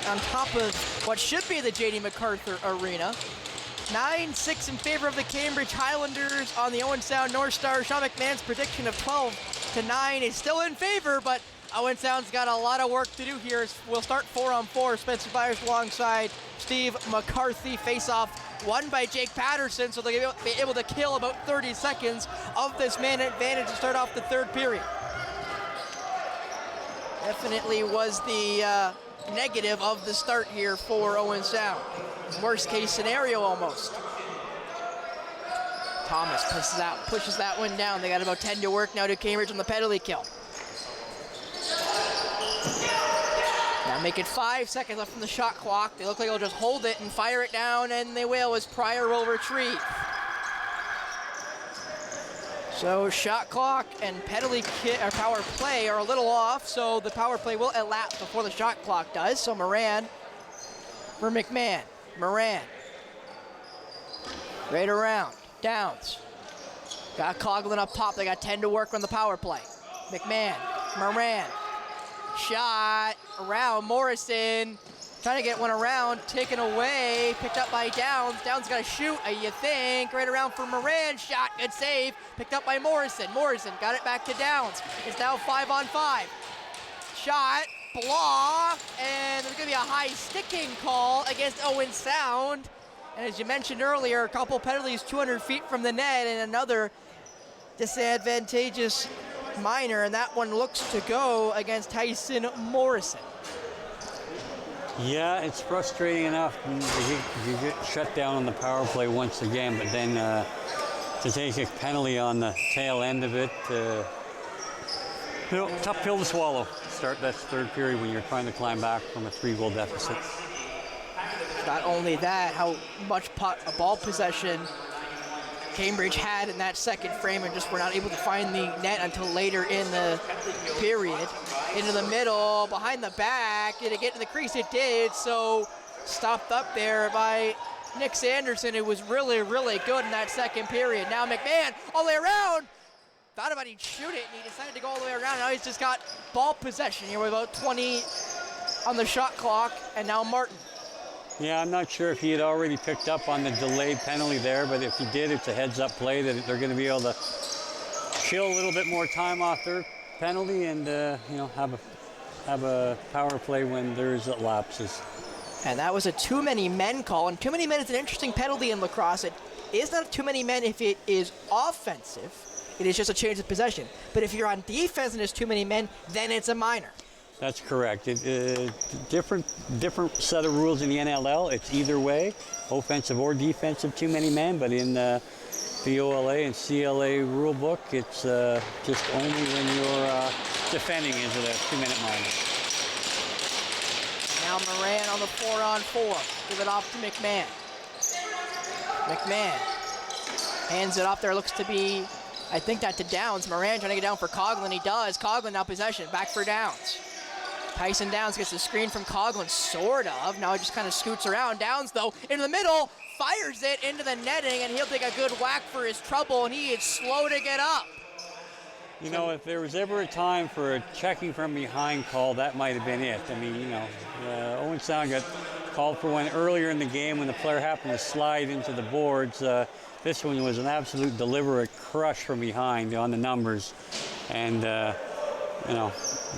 [SPEAKER 1] On top of what should be the J.D. MacArthur Arena. 9-6 in favor of the Cambridge Highlanders on the Owen Sound North Stars. Sean McMahon's prediction of 12-9 is still in favor, but Owen Sound's got a lot of work to do here. We'll start 4-on-4. Spencer Byers alongside Steve McCarthy. Face-off won by Jake Patterson, so they'll be able to kill about 30 seconds of this man advantage to start off the third period. Definitely was the negative of the start here for Owen Sound. Worst case scenario almost. Thomas pushes that one down. They got about 10 to work now to Cambridge on the penalty kill. Now make it 5 seconds left from the shot clock. They look like they'll just hold it and fire it down, and they will as Pryor will retrieve. So shot clock and penalty or power play are a little off, so the power play will elapse before the shot clock does. So Moran for McMahon. Moran. Right around. Downs. Got Coughlin up top. They got 10 to work on the power play. McMahon. Moran. Shot around Morrison. Trying to get one around, taken away, picked up by Downs. Downs got to shoot, you think. Right around for Moran, shot, good save. Picked up by Morrison. Morrison got it back to Downs. It's now 5-on-5. Shot, block, and there's going to be a high sticking call against Owen Sound. And as you mentioned earlier, a couple penalties 200 feet from the net and another disadvantageous minor, and that one looks to go against Tyson Morrison.
[SPEAKER 2] Yeah, it's frustrating enough. You get shut down on the power play once again, but then to take a penalty on the tail end of it, tough pill to swallow. start that third period when you're trying to climb back from a 3-goal deficit.
[SPEAKER 1] Not only that, how much ball possession Cambridge had in that second frame and just were not able to find the net until later in the period. Into the middle, behind the back. Did it get in the crease? It did. So stopped up there by Nick Sanderson, who was really, really good in that second period. Now McMahon all the way around. Thought about he'd shoot it, and he decided to go all the way around. Now he's just got ball possession here with about 20 on the shot clock, and now Martin.
[SPEAKER 2] Yeah, I'm not sure if he had already picked up on the delayed penalty there, but if he did, it's a heads-up play that they're going to be able to chill a little bit more time off their penalty and have a power play when there's lapses.
[SPEAKER 1] And that was a too many men call, and too many men is an interesting penalty in lacrosse. It is not too many men if it is offensive. It is just a change of possession. But if you're on defense and there's too many men, then it's a minor.
[SPEAKER 2] That's correct. Different set of rules in the NLL. It's either way, offensive or defensive, too many men. But in the OLA and CLA rule book, it's just only when you're defending is it a 2-minute minor.
[SPEAKER 1] Now Moran on the 4-on-4. Give it off to McMahon. McMahon hands it off there. Looks to be, I think that to Downs. Moran trying to get down for Coughlin. He does. Coughlin now possession. Back for Downs. Tyson Downs gets the screen from Coughlin, sort of. Now he just kind of scoots around. Downs, though, into the middle, fires it into the netting, and he'll take a good whack for his trouble, and he is slow to get up.
[SPEAKER 2] You know, if there was ever a time for a checking from behind call, that might have been it. I mean, Owen Sound got called for one earlier in the game when the player happened to slide into the boards. This one was an absolute deliberate crush from behind on the numbers. And,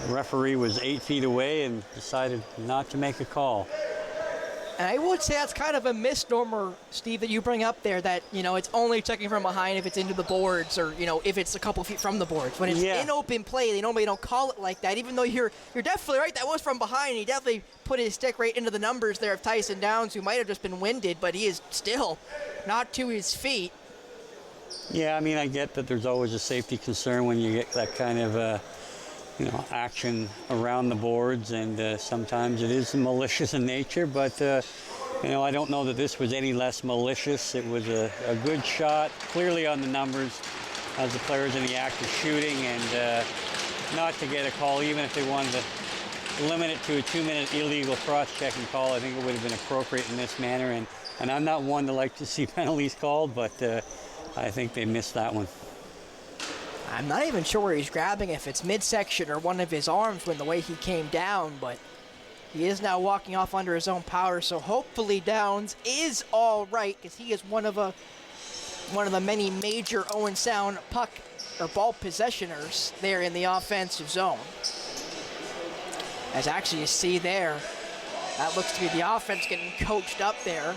[SPEAKER 2] the referee was 8 feet away and decided not to make a call.
[SPEAKER 1] And I would say that's kind of a misnomer, Steve, that you bring up there, that, it's only checking from behind if it's into the boards or, if it's a couple feet from the boards. When it's in open play, they normally don't call it like that, even though you're definitely right. That was from behind. He definitely put his stick right into the numbers there of Tyson Downs, who might have just been winded, but he is still not to his feet.
[SPEAKER 2] Yeah, I mean, I get that there's always a safety concern when you get that kind of action around the boards, and sometimes it is malicious in nature, but I don't know that this was any less malicious. It was a good shot, clearly on the numbers as the players in the act of shooting, and not to get a call, even if they wanted to limit it to a 2-minute illegal cross-checking call. I think it would have been appropriate in this manner, and I'm not one to like to see penalties called, but I think they missed that one.
[SPEAKER 1] I'm not even sure where he's grabbing, if it's midsection or one of his arms when the way he came down, but he is now walking off under his own power, so hopefully Downs is all right, because he is one of the many major Owen Sound puck or ball possessioners there in the offensive zone. As actually you see there, that looks to be the offense getting coached up there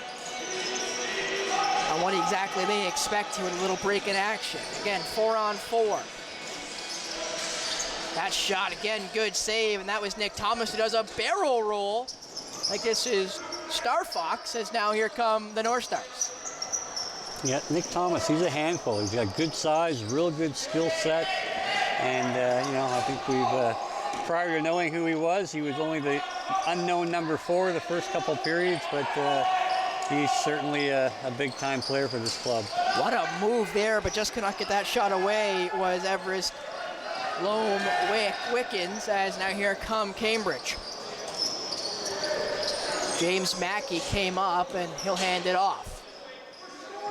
[SPEAKER 1] on what exactly they expect to in a little break in action. Again, 4-on-4. That shot, again, good save, and that was Nick Thomas, who does a barrel roll. Like this is Star Fox, as now here come the North Stars.
[SPEAKER 2] Yeah, Nick Thomas, he's a handful. He's got good size, real good skill set, and, I think we've, prior to knowing who he was only the unknown number 4 the first couple of periods, but he's certainly a big-time player for this club.
[SPEAKER 1] What a move there, but just could not get that shot away was Everest Loam Wickens, as now here come Cambridge. James Mackey came up, and he'll hand it off.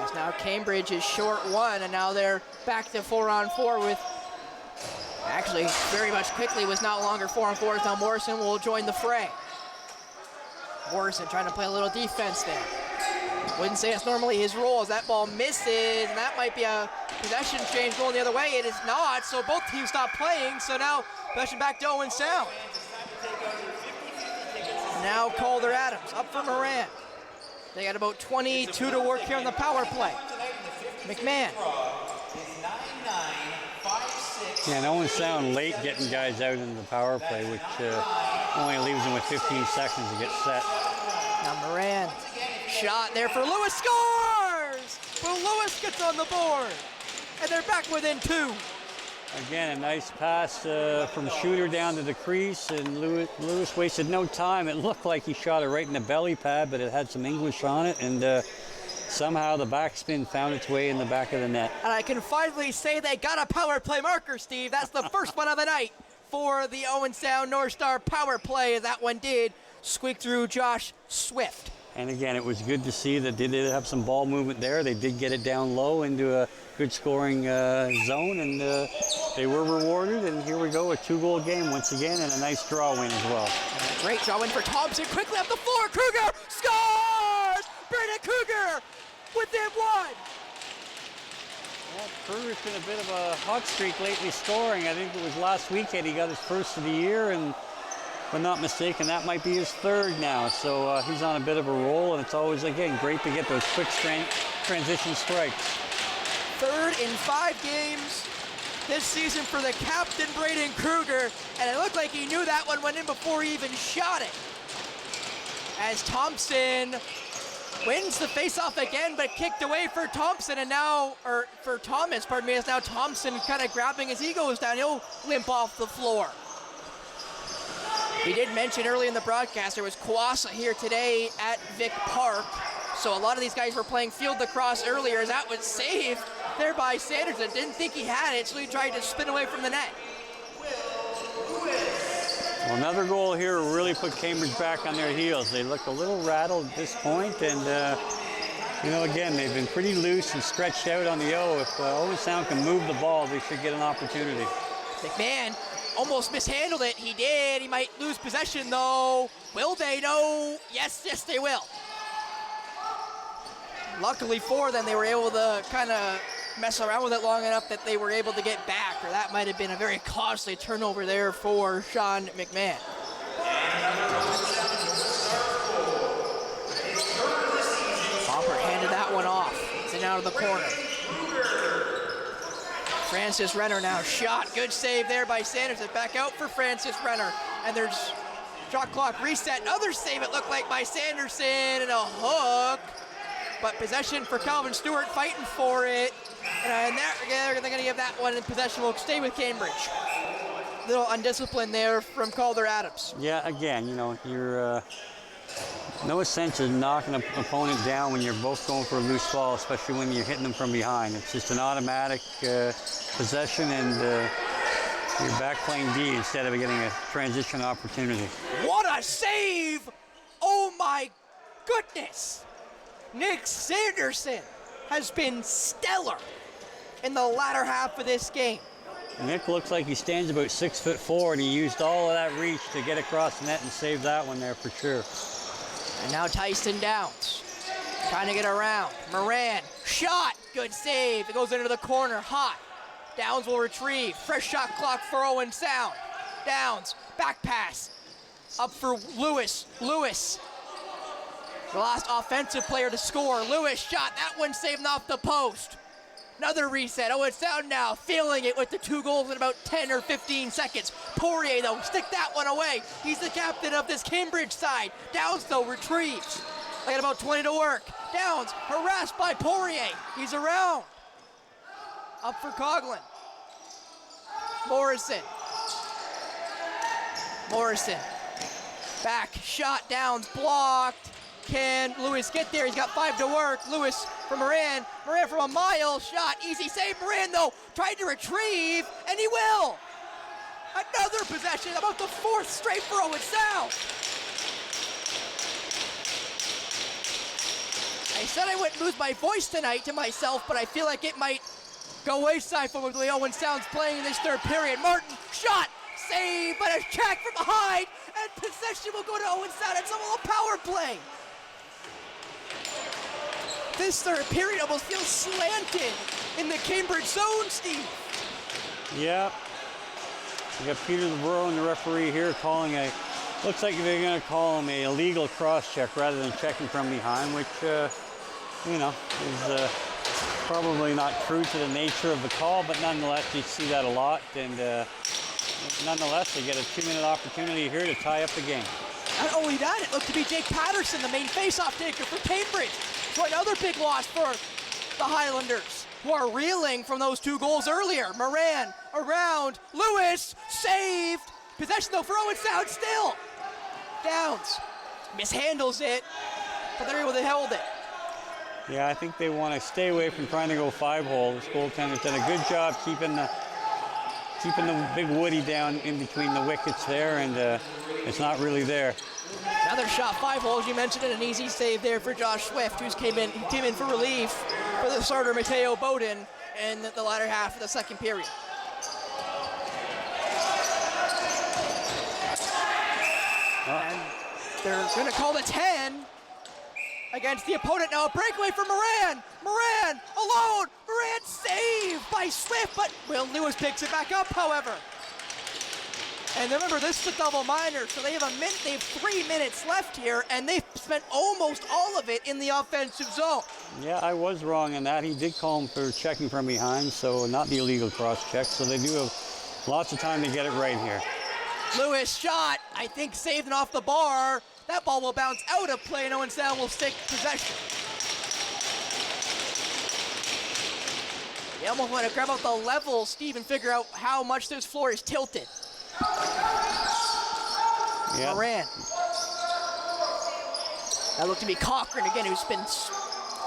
[SPEAKER 1] As now Cambridge is short 1, and now they're back to 4-on-4 with, actually, very much quickly was not longer 4-on-4, now Morrison will join the fray. Morrison trying to play a little defense there. Wouldn't say it's normally his role as that ball misses, and that might be a possession change going the other way. It is not, so both teams stop playing, so now possession back to Owen Sound. Now Calder Adams up for Moran. They got about 22 to work here on the power play. McMahon.
[SPEAKER 2] Yeah, and Owen Sound late getting guys out in the power play, which only leaves them with 15 seconds to get set.
[SPEAKER 1] Now Moran, shot there for Lewis, scores! But Lewis gets on the board, and they're back within 2.
[SPEAKER 2] Again, a nice pass from Shooter down to the crease, and Lewis wasted no time. It looked like he shot it right in the belly pad, but it had some English on it, and somehow the backspin found its way in the back of the net.
[SPEAKER 1] And I can finally say they got a power play marker, Steve. That's the first one of the night for the Owen Sound North Star power play. That one did squeak through Josh Swift.
[SPEAKER 2] And again, it was good to see that they did have some ball movement there. They did get it down low into a good scoring zone, and they were rewarded. And here we go, a 2-goal game once again, and a nice draw win as well.
[SPEAKER 1] Great draw win for Thompson. Quickly up the floor. Cougar scores! Brandon Cougar within one.
[SPEAKER 2] Well, Kruger's been a bit of a hot streak lately scoring. I think it was last weekend he got his first of the year, and if I'm not mistaken, that might be his third now. So he's on a bit of a roll, and it's always, again, great to get those quick transition strikes.
[SPEAKER 1] Third in 5 games this season for the captain, Braden Kruger, and it looked like he knew that one went in before he even shot it. As Thompson wins the faceoff again, but kicked away for Thompson, and now, or for Thomas, pardon me, it's now Thompson kind of grabbing as he goes down. He'll limp off the floor. We did mention early in the broadcast there was Kwasa here today at Vic Park, so a lot of these guys were playing field lacrosse earlier. That was saved there by Sanderson. Didn't think he had it, so he tried to spin away from the net.
[SPEAKER 2] Well, another goal here really put Cambridge back on their heels. They look a little rattled at this point, and you know, again, they've been pretty loose and stretched out on the O. If Owen Sound can move the ball, they should get an opportunity.
[SPEAKER 1] McMahon almost mishandled it. He did. He might lose possession, though. Will they? No. Yes, yes, they will. Luckily for them, they were able to kind of mess around with it long enough that they were able to get back, or that might have been a very costly turnover there for Sean McMahon. Hopper handed that one off. It's in out of the corner. Francis Renner now shot. Good save there by Sanderson. Back out for Francis Renner. And there's shot clock reset. Another save, it looked like, by Sanderson, and a hook. But possession for Calvin Stewart, fighting for it. And they're going to give that one in possession. Will stay with Cambridge. Little undisciplined there from Calder Adams.
[SPEAKER 2] Yeah, again, you know, you're no sense of knocking an opponent down when you're both going for a loose ball, especially when you're hitting them from behind. It's just an automatic possession, and you're back playing D instead of getting a transition opportunity.
[SPEAKER 1] What a save! Oh my goodness! Nick Sanderson has been stellar in the latter half of this game.
[SPEAKER 2] Nick looks like he stands about 6'4", and he used all of that reach to get across the net and save that one there for sure.
[SPEAKER 1] And now Tyson Downs trying to get around. Moran, shot, good save. It goes into the corner, hot. Downs will retrieve. Fresh shot clock for Owen Sound. Downs, back pass. Up for Lewis. Lewis, the last offensive player to score. Lewis shot, that one saved off the post. Another reset. Owen Sound now feeling it with the 2 goals in about 10 or 15 seconds. Poirier, though, stick that one away. He's the captain of this Cambridge side. Downs, though, retrieves. They got about 20 to work. Downs harassed by Poirier. He's around. Up for Coughlin. Morrison. Back, shot, Downs, blocked. Can Lewis get there? He's got 5 to work. Lewis for Moran. Moran from a mile. Shot. Easy save. Moran, though, tried to retrieve, and he will. Another possession. About the 4th straight for Owen Sound. I said I wouldn't lose my voice tonight to myself, but I feel like it might go wayside from the way Owen Sound's playing in this 3rd period. Martin, shot. Save, but a check from behind, and possession will go to Owen Sound. It's a little power play. This 3rd period almost feels slanted in the Cambridge zone, Steve.
[SPEAKER 2] Yeah. We got Peter LeBron, the referee here, calling looks like they're going to call him a illegal cross-check rather than checking from behind, which, you know, is probably not true to the nature of the call, but nonetheless, you see that a lot, and nonetheless, they get a 2-minute opportunity here to tie up the game.
[SPEAKER 1] Not only that, it looked to be Jake Patterson, the main face-off taker for Cambridge. So another big loss for the Highlanders, who are reeling from those 2 goals earlier. Moran around, Lewis, saved. Possession though for Owen Sound still. Downs mishandles it, but they're able to hold it.
[SPEAKER 2] Yeah, I think they want to stay away from trying to go 5-hole. This goaltender's done a good job keeping the big Woody down in between the wickets there, and it's not really there.
[SPEAKER 1] Another shot 5-hole, as you mentioned, and an easy save there for Josh Swift, who came in for relief for the starter Mateo Bowden in the latter half of the second period. And they're going to call the 10 against the opponent now. A breakaway for Moran. Moran alone. Moran saved by Swift, but Will Lewis picks it back up, however. And remember, this is a double minor, so they have 3 minutes left here, and they've spent almost all of it in the offensive zone.
[SPEAKER 2] Yeah, I was wrong in that. He did call him for checking from behind, so not the illegal cross check. So they do have lots of time to get it right here.
[SPEAKER 1] Lewis shot, I think, saved and off the bar. That ball will bounce out of play, and Owen Sound will stick possession. They almost want to grab out the level, Steve, and figure out how much this floor is tilted.
[SPEAKER 2] Yeah.
[SPEAKER 1] Moran. That looked to be Cochran again, who's been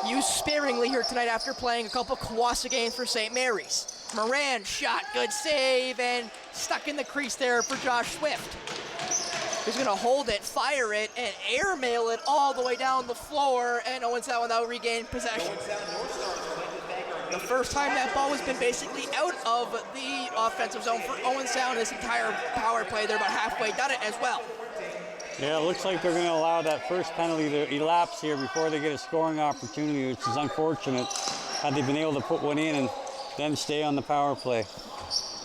[SPEAKER 1] used sparingly here tonight after playing a couple Kawasa games for St. Mary's. Moran shot, good save, and stuck in the crease there for Josh Swift. He's going to hold it, fire it, and airmail it all the way down the floor, and Owen Sound will now regain possession. The first time that ball has been basically out of the offensive zone for Owen Sound this entire power play. They're about halfway done it as well.
[SPEAKER 2] Yeah, it looks like they're going to allow that first penalty to elapse here before they get a scoring opportunity, which is unfortunate. Had they been able to put one in and then stay on the power play.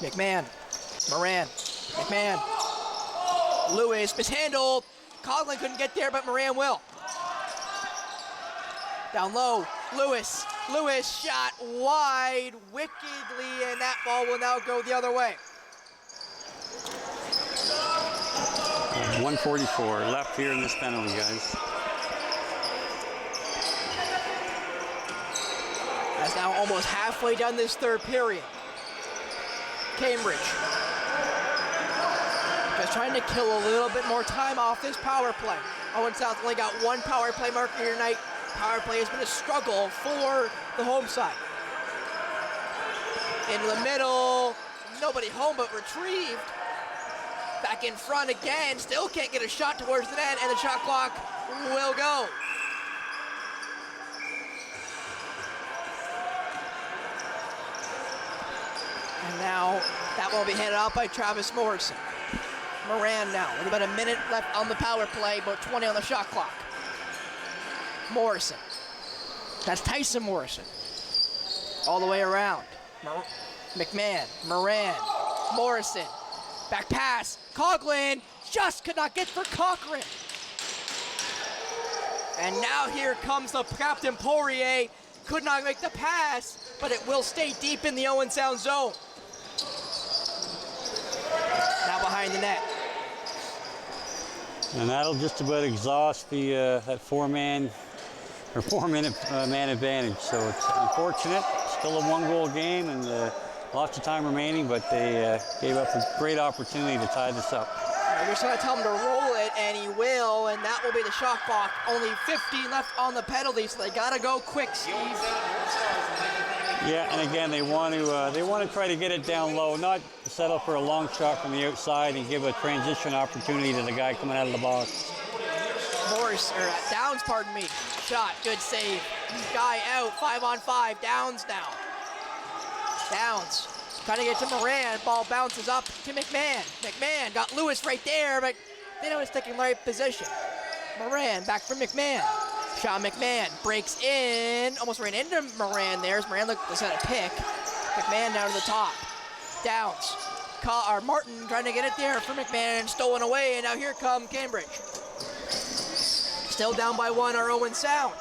[SPEAKER 1] McMahon, Moran, McMahon, Lewis mishandled. Coughlin couldn't get there, but Moran will. Down low, Lewis shot wide wickedly, and that ball will now go the other way.
[SPEAKER 2] 1:44 left here in this penalty, guys.
[SPEAKER 1] That's now almost halfway done this third period. Cambridge just trying to kill a little bit more time off this power play. Owen Sound's only got 1 power play marker here tonight. Power play has been a struggle for the home side. Into the middle, nobody home but retrieved. Back in front again, still can't get a shot towards the net, and the shot clock will go. And now that will be headed out by Travis Morrison. Moran now with about a minute left on the power play, about 20 on the shot clock. Morrison. That's Tyson Morrison. All the way around. McMahon, Moran, Morrison. Back pass. Coughlin just could not get for Cochran. And now here comes the Captain Poirier. Could not make the pass, but it will stay deep in the Owen Sound zone. Now behind the net.
[SPEAKER 2] And that'll just about exhaust the that 4-minute man advantage. So it's unfortunate. Still a 1-goal game and lots of time remaining, but they gave up a great opportunity to tie this up.
[SPEAKER 1] You're just going to tell him to roll it, and he will, and that will be the shot clock. Only 15 left on the penalty, so they got to go quick, Steve.
[SPEAKER 2] Yeah, and again, they want to try to get it down low, not settle for a long shot from the outside and give a transition opportunity to the guy coming out of the box.
[SPEAKER 1] Downs, pardon me. Shot, good save. Guy out, 5-on-5. Downs now. Downs trying to get to Moran. Ball bounces up to McMahon. McMahon got Lewis right there, but they know it's taking the right position. Moran back for McMahon. Shot McMahon breaks in, almost ran into Moran there. As Moran looked at a pick. McMahon down to the top. Downs. Martin trying to get it there for McMahon, stolen away, and now here come Cambridge. Still down by 1 are Owen Sound.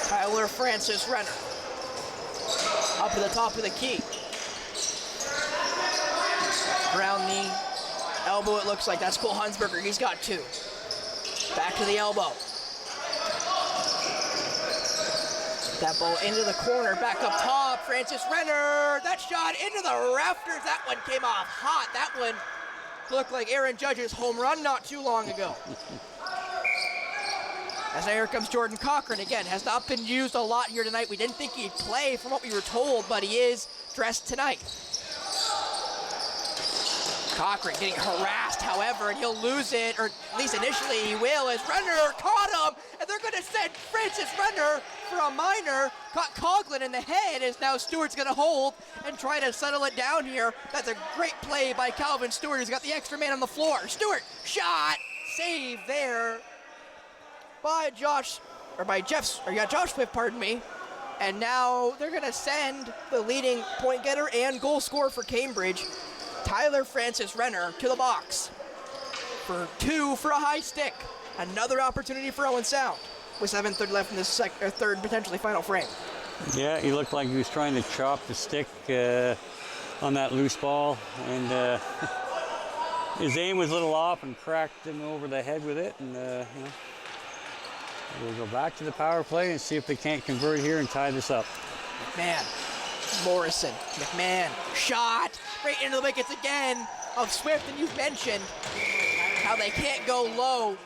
[SPEAKER 1] Tyler Francis Renner. Up to the top of the key. Around the elbow, it looks like. That's Cole Hunsberger. He's got 2. Back to the elbow. That ball into the corner, back up top, Francis Renner, that shot into the rafters, that one came off hot. That one looked like Aaron Judge's home run not too long ago. As now here comes Jordan Cochran again, has not been used a lot here tonight. We didn't think he'd play from what we were told, but he is dressed tonight. Cochran getting harassed, however, and he'll lose it, or at least initially he will, as Renner caught him, and they're gonna send Francis Renner for a minor. Caught Coughlin in the head, as now Stewart's gonna hold and try to settle it down here. That's a great play by Calvin Stewart, who's got the extra man on the floor. Stewart, shot, save there by Josh Swift, pardon me. And now they're gonna send the leading point getter and goal scorer for Cambridge, Tyler Francis Renner, to the box for 2 for a high stick. Another opportunity for Owen Sound with 7:30 left in this third, potentially final frame.
[SPEAKER 2] Yeah, he looked like he was trying to chop the stick on that loose ball, and his aim was a little off and cracked him over the head with it. And we'll go back to the power play and see if they can't convert here and tie this up.
[SPEAKER 1] McMahon, Morrison, McMahon, shot right into the wickets again of Swift, and you've mentioned how they can't go low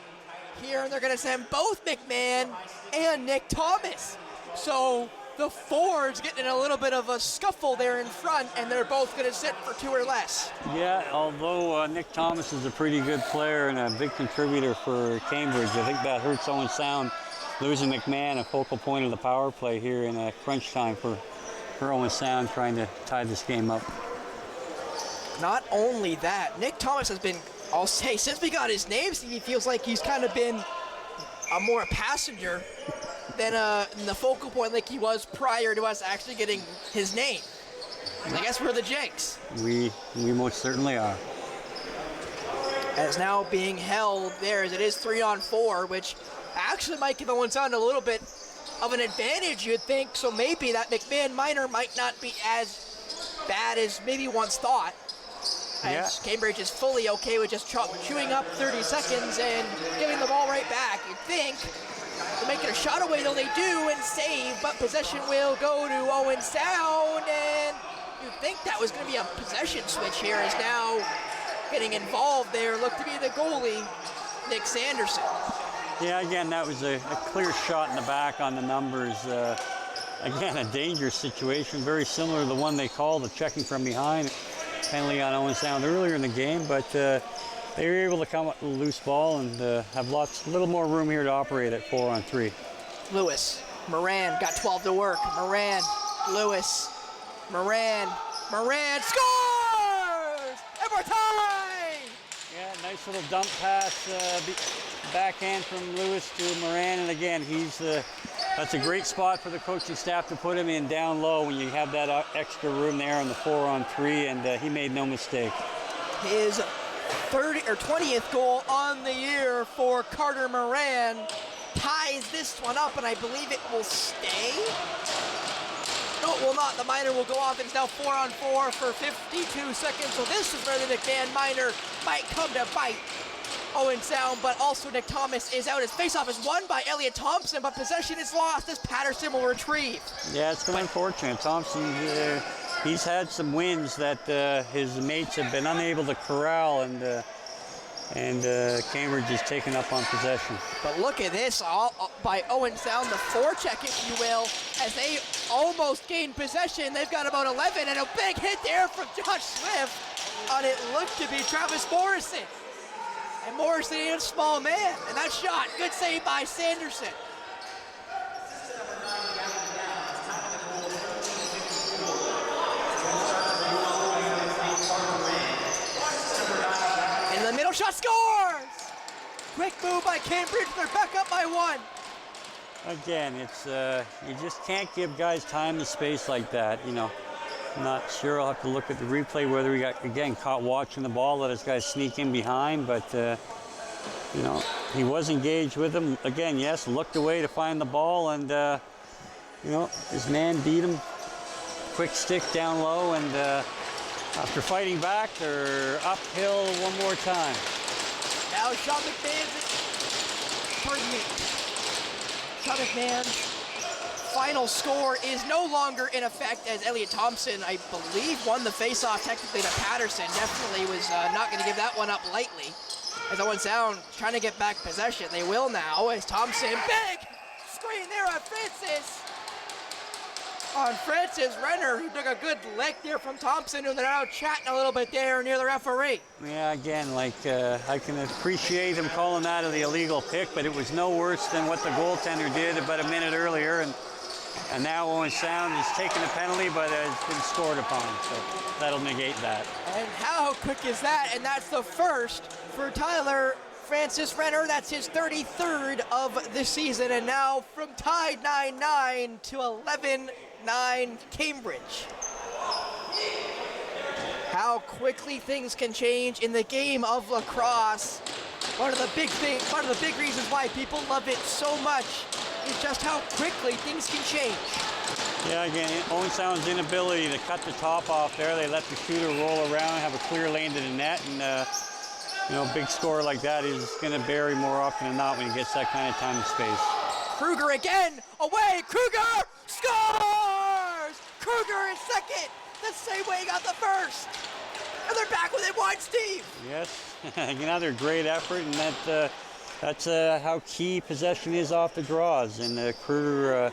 [SPEAKER 1] here, and they're going to send both McMahon and Nick Thomas. So the Fords getting in a little bit of a scuffle there in front, and they're both going to sit for 2 or less.
[SPEAKER 2] Yeah, although Nick Thomas is a pretty good player and a big contributor for Cambridge, I think that hurts Owen Sound, losing McMahon, a focal point of the power play here in a crunch time for Owen Sound, trying to tie this game up.
[SPEAKER 1] Not only that, Nick Thomas has been, I'll say, since we got his name, he feels like he's kind of been more a passenger than the focal point like he was prior to us actually getting his name. I guess we're the Jinx.
[SPEAKER 2] We most certainly are.
[SPEAKER 1] And it's now being held there as it is 3-on-4, which actually might give Owen Sound a little bit of an advantage, you'd think. So maybe that McMahon minor might not be as bad as maybe once thought.
[SPEAKER 2] Yeah.
[SPEAKER 1] As Cambridge is fully okay with just chewing up 30 seconds and giving the ball right back. You'd think they're making a shot away, though they do, and save, but possession will go to Owen Sound, and you'd think that was going to be a possession switch here, as now getting involved there looked to be the goalie, Nick Sanderson.
[SPEAKER 2] Yeah, again, that was a clear shot in the back on the numbers. Again, a dangerous situation, very similar to the one they called, the checking from behind. Penalty on Owen Sound earlier in the game, but they were able to come up with a loose ball and have a little more room here to operate at 4-on-3.
[SPEAKER 1] Lewis, Moran got 12 to work. Moran, Lewis, Moran scores! And we're tied!
[SPEAKER 2] Yeah, nice little dump pass, backhand from Lewis to Moran, and again, that's a great spot for the coaching staff to put him in down low when you have that extra room there on the 4-on-3, and he made no mistake.
[SPEAKER 1] His 20th goal on the year for Carter Moran ties this one up, and I believe it will stay. No, it will not. The minor will go off. It's now 4-on-4 for 52 seconds. So this is where the McMahon minor might come to bite Owen Sound, but also Nick Thomas is out. His faceoff is won by Elliot Thompson, but possession is lost as Patterson will retrieve.
[SPEAKER 2] Yeah, it's been unfortunate. Thompson, he's had some wins that his mates have been unable to corral, and Cambridge has taken up on possession.
[SPEAKER 1] But look at this, all by Owen Sound, the forecheck, if you will, as they almost gain possession. They've got about 11, and a big hit there from Josh Swift on it looked to be Travis Morrison. And Morrison is a small man, and that shot, good save by Sanderson. In the middle, shot scores! Quick move by Cambridge, they're back up by 1.
[SPEAKER 2] Again, it's you just can't give guys time and space like that, you know. I'm not sure. I'll have to look at the replay whether we got, again, caught watching the ball, let his guys sneak in behind, but, you know, he was engaged with him. Again, yes, looked away to find the ball, and, you know, his man beat him. Quick stick down low, and after fighting back, they're uphill one more time.
[SPEAKER 1] Now Sean McMahon's, pardon me, Sean McMahon's final score is no longer in effect as Elliot Thompson, I believe, won the face-off technically to Patterson. Definitely was not going to give that one up lightly. As Owen Sound trying to get back possession. They will now as Thompson, big screen there on Francis. On Francis Renner, who took a good lick there from Thompson, who they're now chatting a little bit there near the referee.
[SPEAKER 2] Yeah, again, like I can appreciate him calling that the illegal pick, but it was no worse than what the goaltender did about a minute earlier, and now Owen Sound is taking a penalty, but has been scored upon, so that'll negate that.
[SPEAKER 1] And how quick is that? And that's the first for Tyler Francis Renner. That's his 33rd of the season, and now from tied 9-9 to 11-9 Cambridge. How quickly things can change in the game of lacrosse. One of the big reasons why people love it so much is just how quickly things can change.
[SPEAKER 2] Yeah, again, Owen Sound's inability to cut the top off there. They let the shooter roll around, have a clear lane to the net, and you know, a big score like that is going to bury more often than not when he gets that kind of time and space.
[SPEAKER 1] Kruger again, away, Kruger scores! Kruger is second, the same way he got the first. And they're back within one, Steve.
[SPEAKER 2] Yes, another great effort, and that's how key possession is off the draws. And Kruger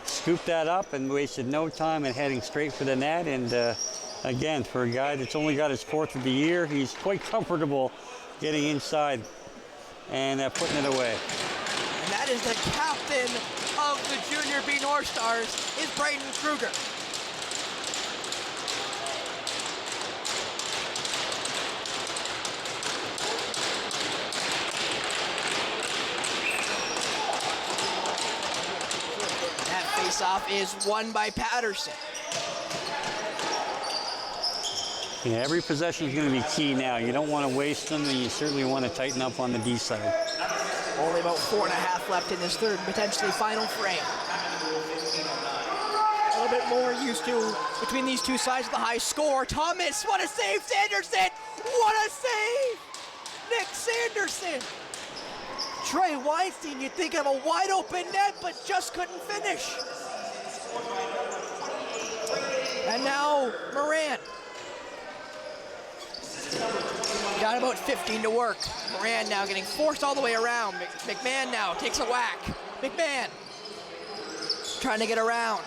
[SPEAKER 2] scooped that up and wasted no time in heading straight for the net. And again, for a guy that's only got his 4th of the year, he's quite comfortable getting inside and putting it away.
[SPEAKER 1] And that is the captain of the Junior B North Stars, is Braden Kruger. That face-off is won by Patterson.
[SPEAKER 2] Yeah, every possession is going to be key now. You don't want to waste them, and you certainly want to tighten up on the D side.
[SPEAKER 1] Only about 4.5 left in this third, potentially final frame. A little bit more used to between these two sides of the high score. Thomas, what a save, Sanderson! What a save! Nick Sanderson! Trey Weinstein, you'd think of a wide open net, but just couldn't finish. And now Moran. Got about 15 to work. Moran now getting forced all the way around. McMahon now takes a whack. McMahon trying to get around.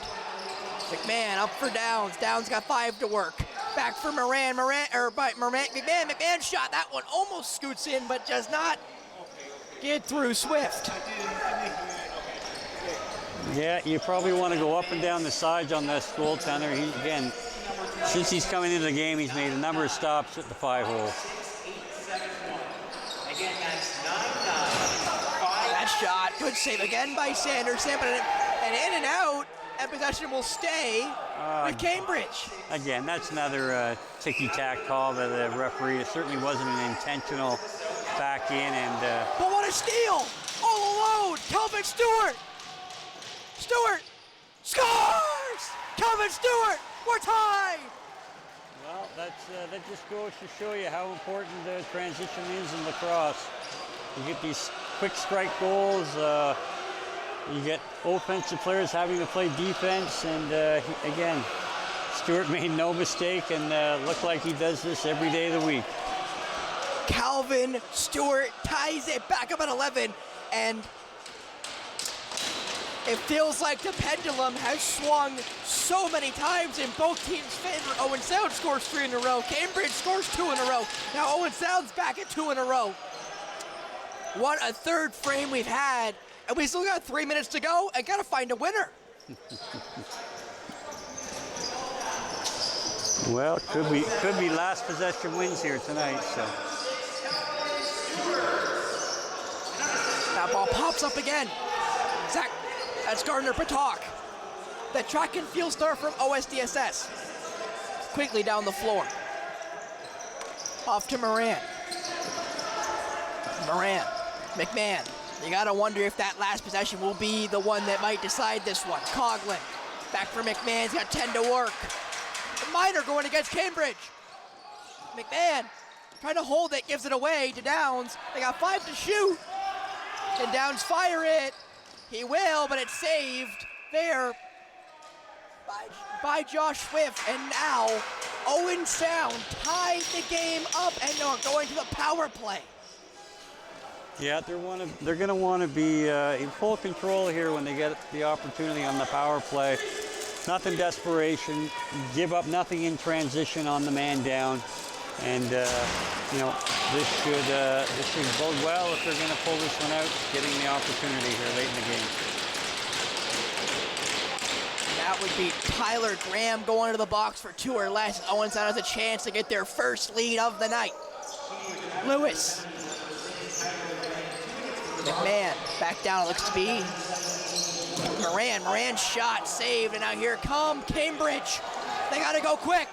[SPEAKER 1] McMahon up for Downs. Downs got 5 to work. Back for Moran. McMahon shot. That one almost scoots in, but does not get through Swift.
[SPEAKER 2] Yeah, you probably want to go up and down the sides on this goaltender. He, again, since he's coming into the game, he's made a number of stops at the 5-hole.
[SPEAKER 1] That shot, good save again by Sanderson, but an in and out, and possession will stay with Cambridge.
[SPEAKER 2] Again, that's another ticky-tack call by the referee. It certainly wasn't an intentional back in, and
[SPEAKER 1] but what a steal! All alone, Kelvin Stewart! Stewart scores! Kelvin Stewart, we're tied!
[SPEAKER 2] Well, that just goes to show you how important the transition is in lacrosse. You get these quick strike goals, you get offensive players having to play defense, and again, Stewart made no mistake and looked like he does this every day of the week.
[SPEAKER 1] Calvin Stewart ties it back up at 11, and it feels like the pendulum has swung so many times in both teams' favor. Owen Sound scores 3 in a row. Cambridge scores 2 in a row. Now Owen Sound's back at 2 in a row. What a third frame we've had, and we still got 3 minutes to go and gotta find a winner.
[SPEAKER 2] Well, could be last possession wins here tonight. So
[SPEAKER 1] that ball pops up again. Zach, that's Gardner Patak, the track and field star from OSDSS. Quickly down the floor. Off to Moran. McMahon. You gotta wonder if that last possession will be the one that might decide this one. Coughlin, back for McMahon, he's got 10 to work. The Minor going against Cambridge. McMahon trying to hold it, gives it away to Downs. They got 5 to shoot. Can Downs fire it? He will, but it's saved there by Josh Swift, and now Owen Sound tied the game up and are going to the power play.
[SPEAKER 2] Yeah, they're going to want to be in full control here when they get the opportunity on the power play. Nothing desperation, give up nothing in transition on the man down, and you know, this should bode well if they're going to pull this one out, getting the opportunity here late in the game.
[SPEAKER 1] That would be Tyler Graham going to the box for 2 or less. Owen Sound has a chance to get their first lead of the night. Lewis. McMahon back down, it looks to be Moran's shot saved, and now here come Cambridge. They gotta go quick.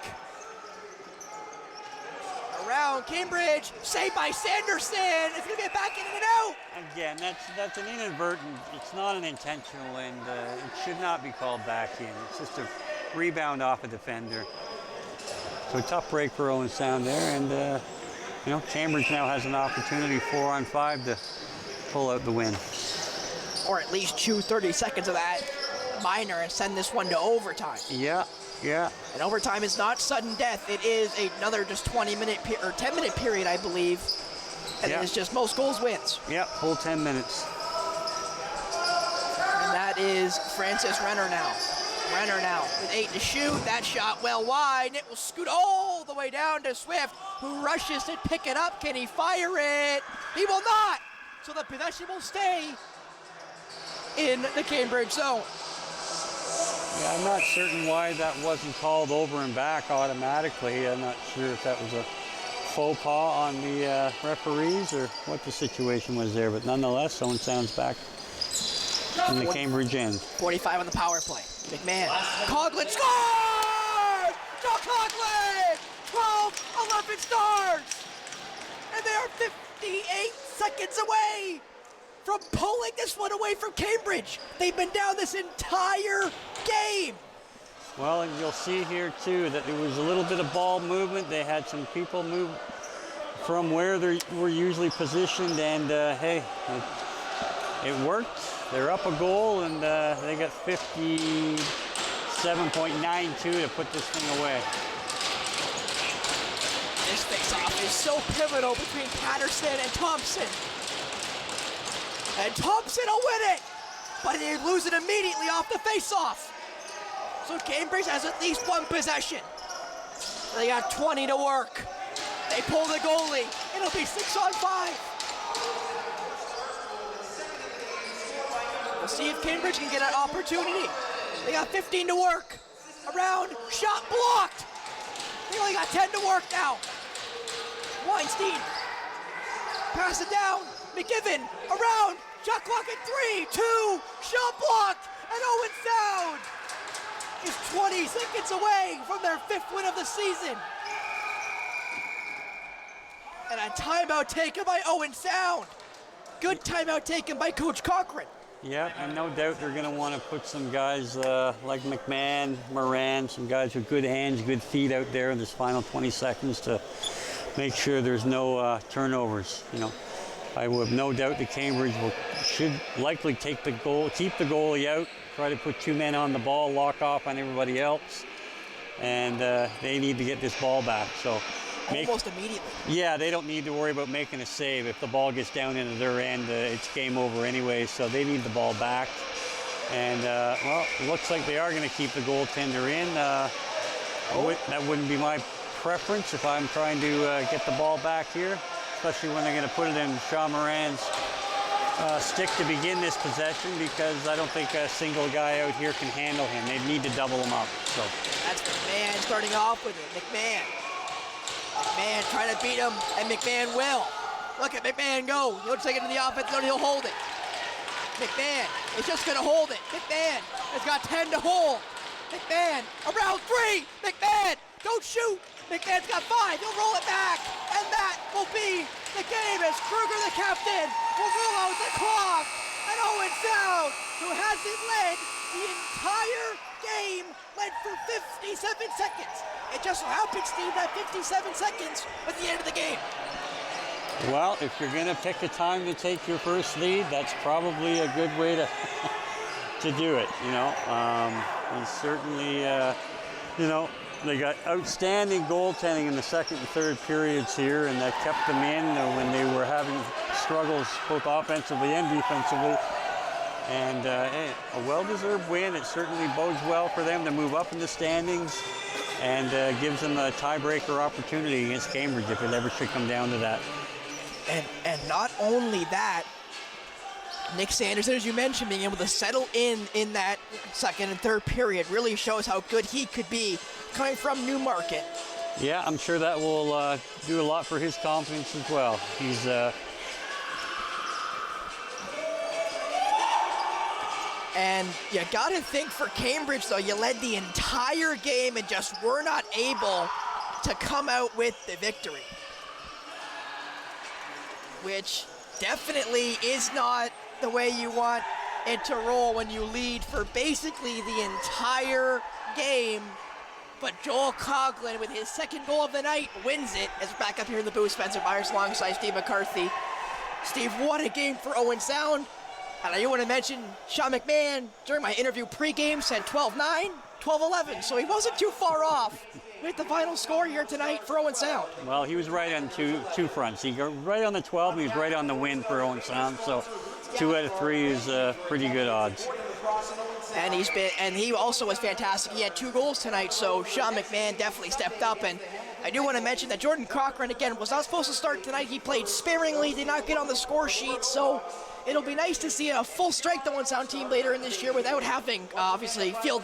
[SPEAKER 1] Around Cambridge, saved by Sanderson. It's gonna get back in and out.
[SPEAKER 2] Again, that's an inadvertent, it's not an intentional, and it should not be called back in. It's just a rebound off a defender. So a tough break for Owen Sound there, and you know, Cambridge now has an opportunity 4-on-5 to pull out the win.
[SPEAKER 1] Or at least chew 30 seconds of that minor and send this one to overtime.
[SPEAKER 2] Yeah.
[SPEAKER 1] And overtime is not sudden death. It is another just 20-minute or 10-minute period, I believe. And it's just most goals wins.
[SPEAKER 2] Yeah, full 10 minutes.
[SPEAKER 1] And that is Francis Renner now. Renner now with 8 to shoot. That shot well wide. And it will scoot all the way down to Swift, who rushes to pick it up. Can he fire it? He will not. So the possession will stay in the Cambridge zone.
[SPEAKER 2] Yeah, I'm not certain why that wasn't called over and back automatically. I'm not sure if that was a faux pas on the referees or what the situation was there, but nonetheless, Owen Sound's back in the Cambridge end.
[SPEAKER 1] 45 on the power play. McMahon. Coughlin scores! Joe Coughlin! 12-11 stars! And they are 58 seconds away from pulling this one away from Cambridge. They've been down this entire game.
[SPEAKER 2] Well, and you'll see here too that there was a little bit of ball movement. They had some people move from where they were usually positioned, and hey, it worked. They're up a goal, and they got 57.92 to put this thing away.
[SPEAKER 1] This face-off is so pivotal between Patterson and Thompson. And Thompson will win it, but they lose it immediately off the face-off. So Cambridge has at least one possession. They got 20 to work. They pull the goalie. It'll be 6-on-5. We'll see if Cambridge can get an opportunity. They got 15 to work. Around, shot blocked. They only got 10 to work now. Weinstein, pass it down. McGiven, around, shot clock at 3, 2, shot blocked, and Owen Sound is 20 seconds away from their 5th win of the season. And a timeout taken by Owen Sound. Good timeout taken by Coach Cochran.
[SPEAKER 2] Yeah, and no doubt they're going to want to put some guys like McMahon, Moran, some guys with good hands, good feet out there in this final 20 seconds to make sure there's no turnovers. You know, I have no doubt that Cambridge should likely take the goal, keep the goalie out, try to put 2 men on the ball, lock off on everybody else, and they need to get this ball back. So
[SPEAKER 1] almost immediately.
[SPEAKER 2] Yeah, they don't need to worry about making a save. If the ball gets down into their end, it's game over anyway, so they need the ball back. And, well, it looks like they are going to keep the goaltender in. That wouldn't be my preference if I'm trying to get the ball back here, especially when they're going to put it in Sean Moran's stick to begin this possession, because I don't think a single guy out here can handle him. They need to double him up. So
[SPEAKER 1] that's McMahon starting off with it. McMahon trying to beat him, and McMahon will. Look at McMahon go. He'll take it to the offense zone, he'll hold it. McMahon is just going to hold it. McMahon has got 10 to hold. McMahon around 3. McMahon, don't shoot. McMahon's got 5. He'll roll it back, and that will be the game as Kruger, the captain, will roll out the clock. And Owen Sound, who hasn't led the entire game, led for 57 seconds. It just so happens, Steve, that 57 seconds at the end of the game.
[SPEAKER 2] Well, if you're going to pick a time to take your first lead, that's probably a good way to to do it, you know. He's certainly, you know, they got outstanding goaltending in the second and third periods here, and that kept them in when they were having struggles both offensively and defensively. And hey, a well-deserved win. It certainly bodes well for them to move up in the standings, and gives them a tiebreaker opportunity against Cambridge if it ever should come down to that.
[SPEAKER 1] And not only that, Nick Sanderson, as you mentioned, being able to settle in that second and third period really shows how good he could be coming from Newmarket.
[SPEAKER 2] Yeah, I'm sure that will do a lot for his confidence as well. He's
[SPEAKER 1] and you got to think for Cambridge, though, you led the entire game and just were not able to come out with the victory, which definitely is not the way you want it to roll when you lead for basically the entire game. But Joel Coughlin, with his second goal of the night, wins it. As we're back up here in the booth, Spencer Myers alongside Steve McCarthy. Steve, what a game for Owen Sound. And I do want to mention Sean McMahon, during my interview pregame, said 12-9, 12-11. So he wasn't too far off with the final score here tonight for Owen Sound.
[SPEAKER 2] Well, he was right on two fronts. He got right on the 12, and he was right on the win for Owen Sound. So 2 out of 3 is pretty good odds.
[SPEAKER 1] And he also was fantastic. He had 2 goals tonight, so Sean McMahon definitely stepped up. And I do want to mention that Jordan Cochran, again, was not supposed to start tonight. He played sparingly, did not get on the score sheet, so it'll be nice to see a full-strength Owen Sound team later in this year without having, obviously, field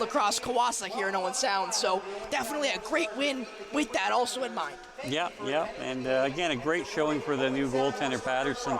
[SPEAKER 1] lacrosse Kawasa here in Owen Sound. So definitely a great win with that also in mind.
[SPEAKER 2] Yeah, and again, a great showing for the new goaltender Patterson,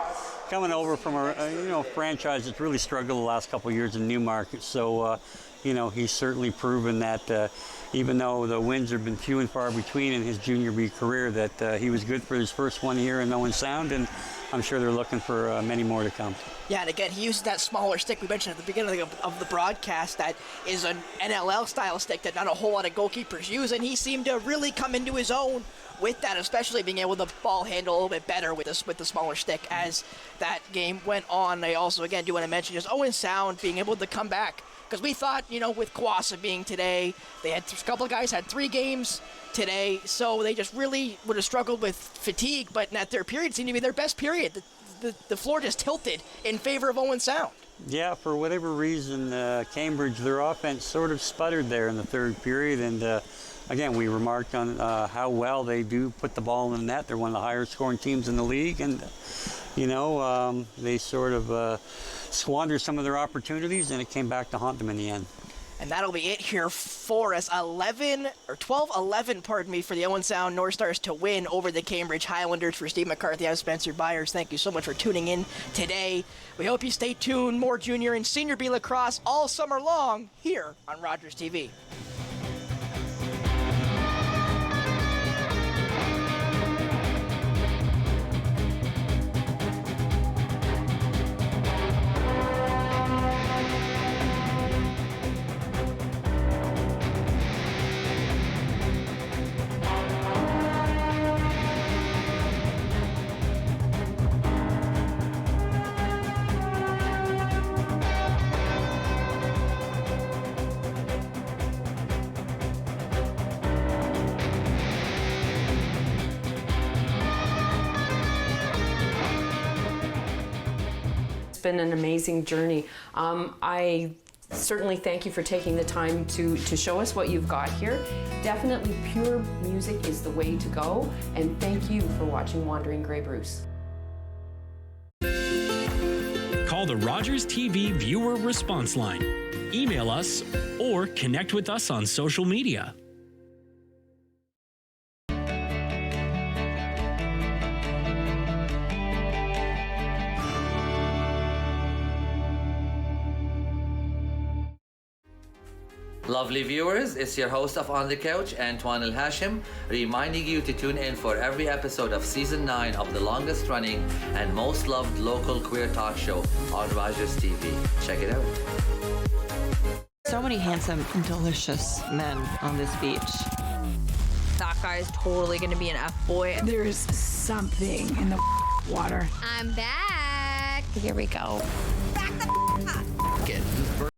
[SPEAKER 2] coming over from a franchise that's really struggled the last couple of years in Newmarket. So he's certainly proven that even though the wins have been few and far between in his junior B career, that he was good for his first one here in Owen Sound, and I'm sure they're looking for many more to come.
[SPEAKER 1] Yeah, and again, he uses that smaller stick we mentioned at the beginning of the broadcast that is an NLL-style stick that not a whole lot of goalkeepers use, and he seemed to really come into his own with that, especially being able to ball handle a little bit better with the smaller stick as that game went on. I also, again, do want to mention just Owen Sound being able to come back, because we thought, with Kawasa being today, they had a couple of guys had 3 games today, so they just really would have struggled with fatigue, but that their period seemed to be their best period. The floor just tilted in favor of Owen Sound.
[SPEAKER 2] Yeah, for whatever reason, Cambridge, their offense sort of sputtered there in the third period, and again, we remarked on how well they do put the ball in the net. They're one of the higher scoring teams in the league, and they sort of squandered some of their opportunities, and it came back to haunt them in the end.
[SPEAKER 1] And that'll be it here for us. 12-11, for the Owen Sound North Stars to win over the Cambridge Highlanders. For Steve McCarthy, I'm Spencer Byers. Thank you so much for tuning in today. We hope you stay tuned. More junior and senior B lacrosse all summer long here on Rogers TV.
[SPEAKER 3] Been an amazing journey. I certainly thank you for taking the time to show us what you've got here. Definitely pure music is the way to go, and thank you for watching Wandering Grey Bruce.
[SPEAKER 4] Call the Rogers TV viewer response line, email us, or connect with us on social media.
[SPEAKER 5] Lovely viewers, it's your host of On the Couch, Antoine El Hashim, reminding you to tune in for every episode of Season 9 of the longest running and most loved local queer talk show on Rogers TV. Check it out.
[SPEAKER 21] So many handsome and delicious men on this beach.
[SPEAKER 22] That guy's totally going to be an F-boy.
[SPEAKER 23] There's something in the water.
[SPEAKER 7] I'm back.
[SPEAKER 5] Here we go.
[SPEAKER 7] Back the up.
[SPEAKER 5] Get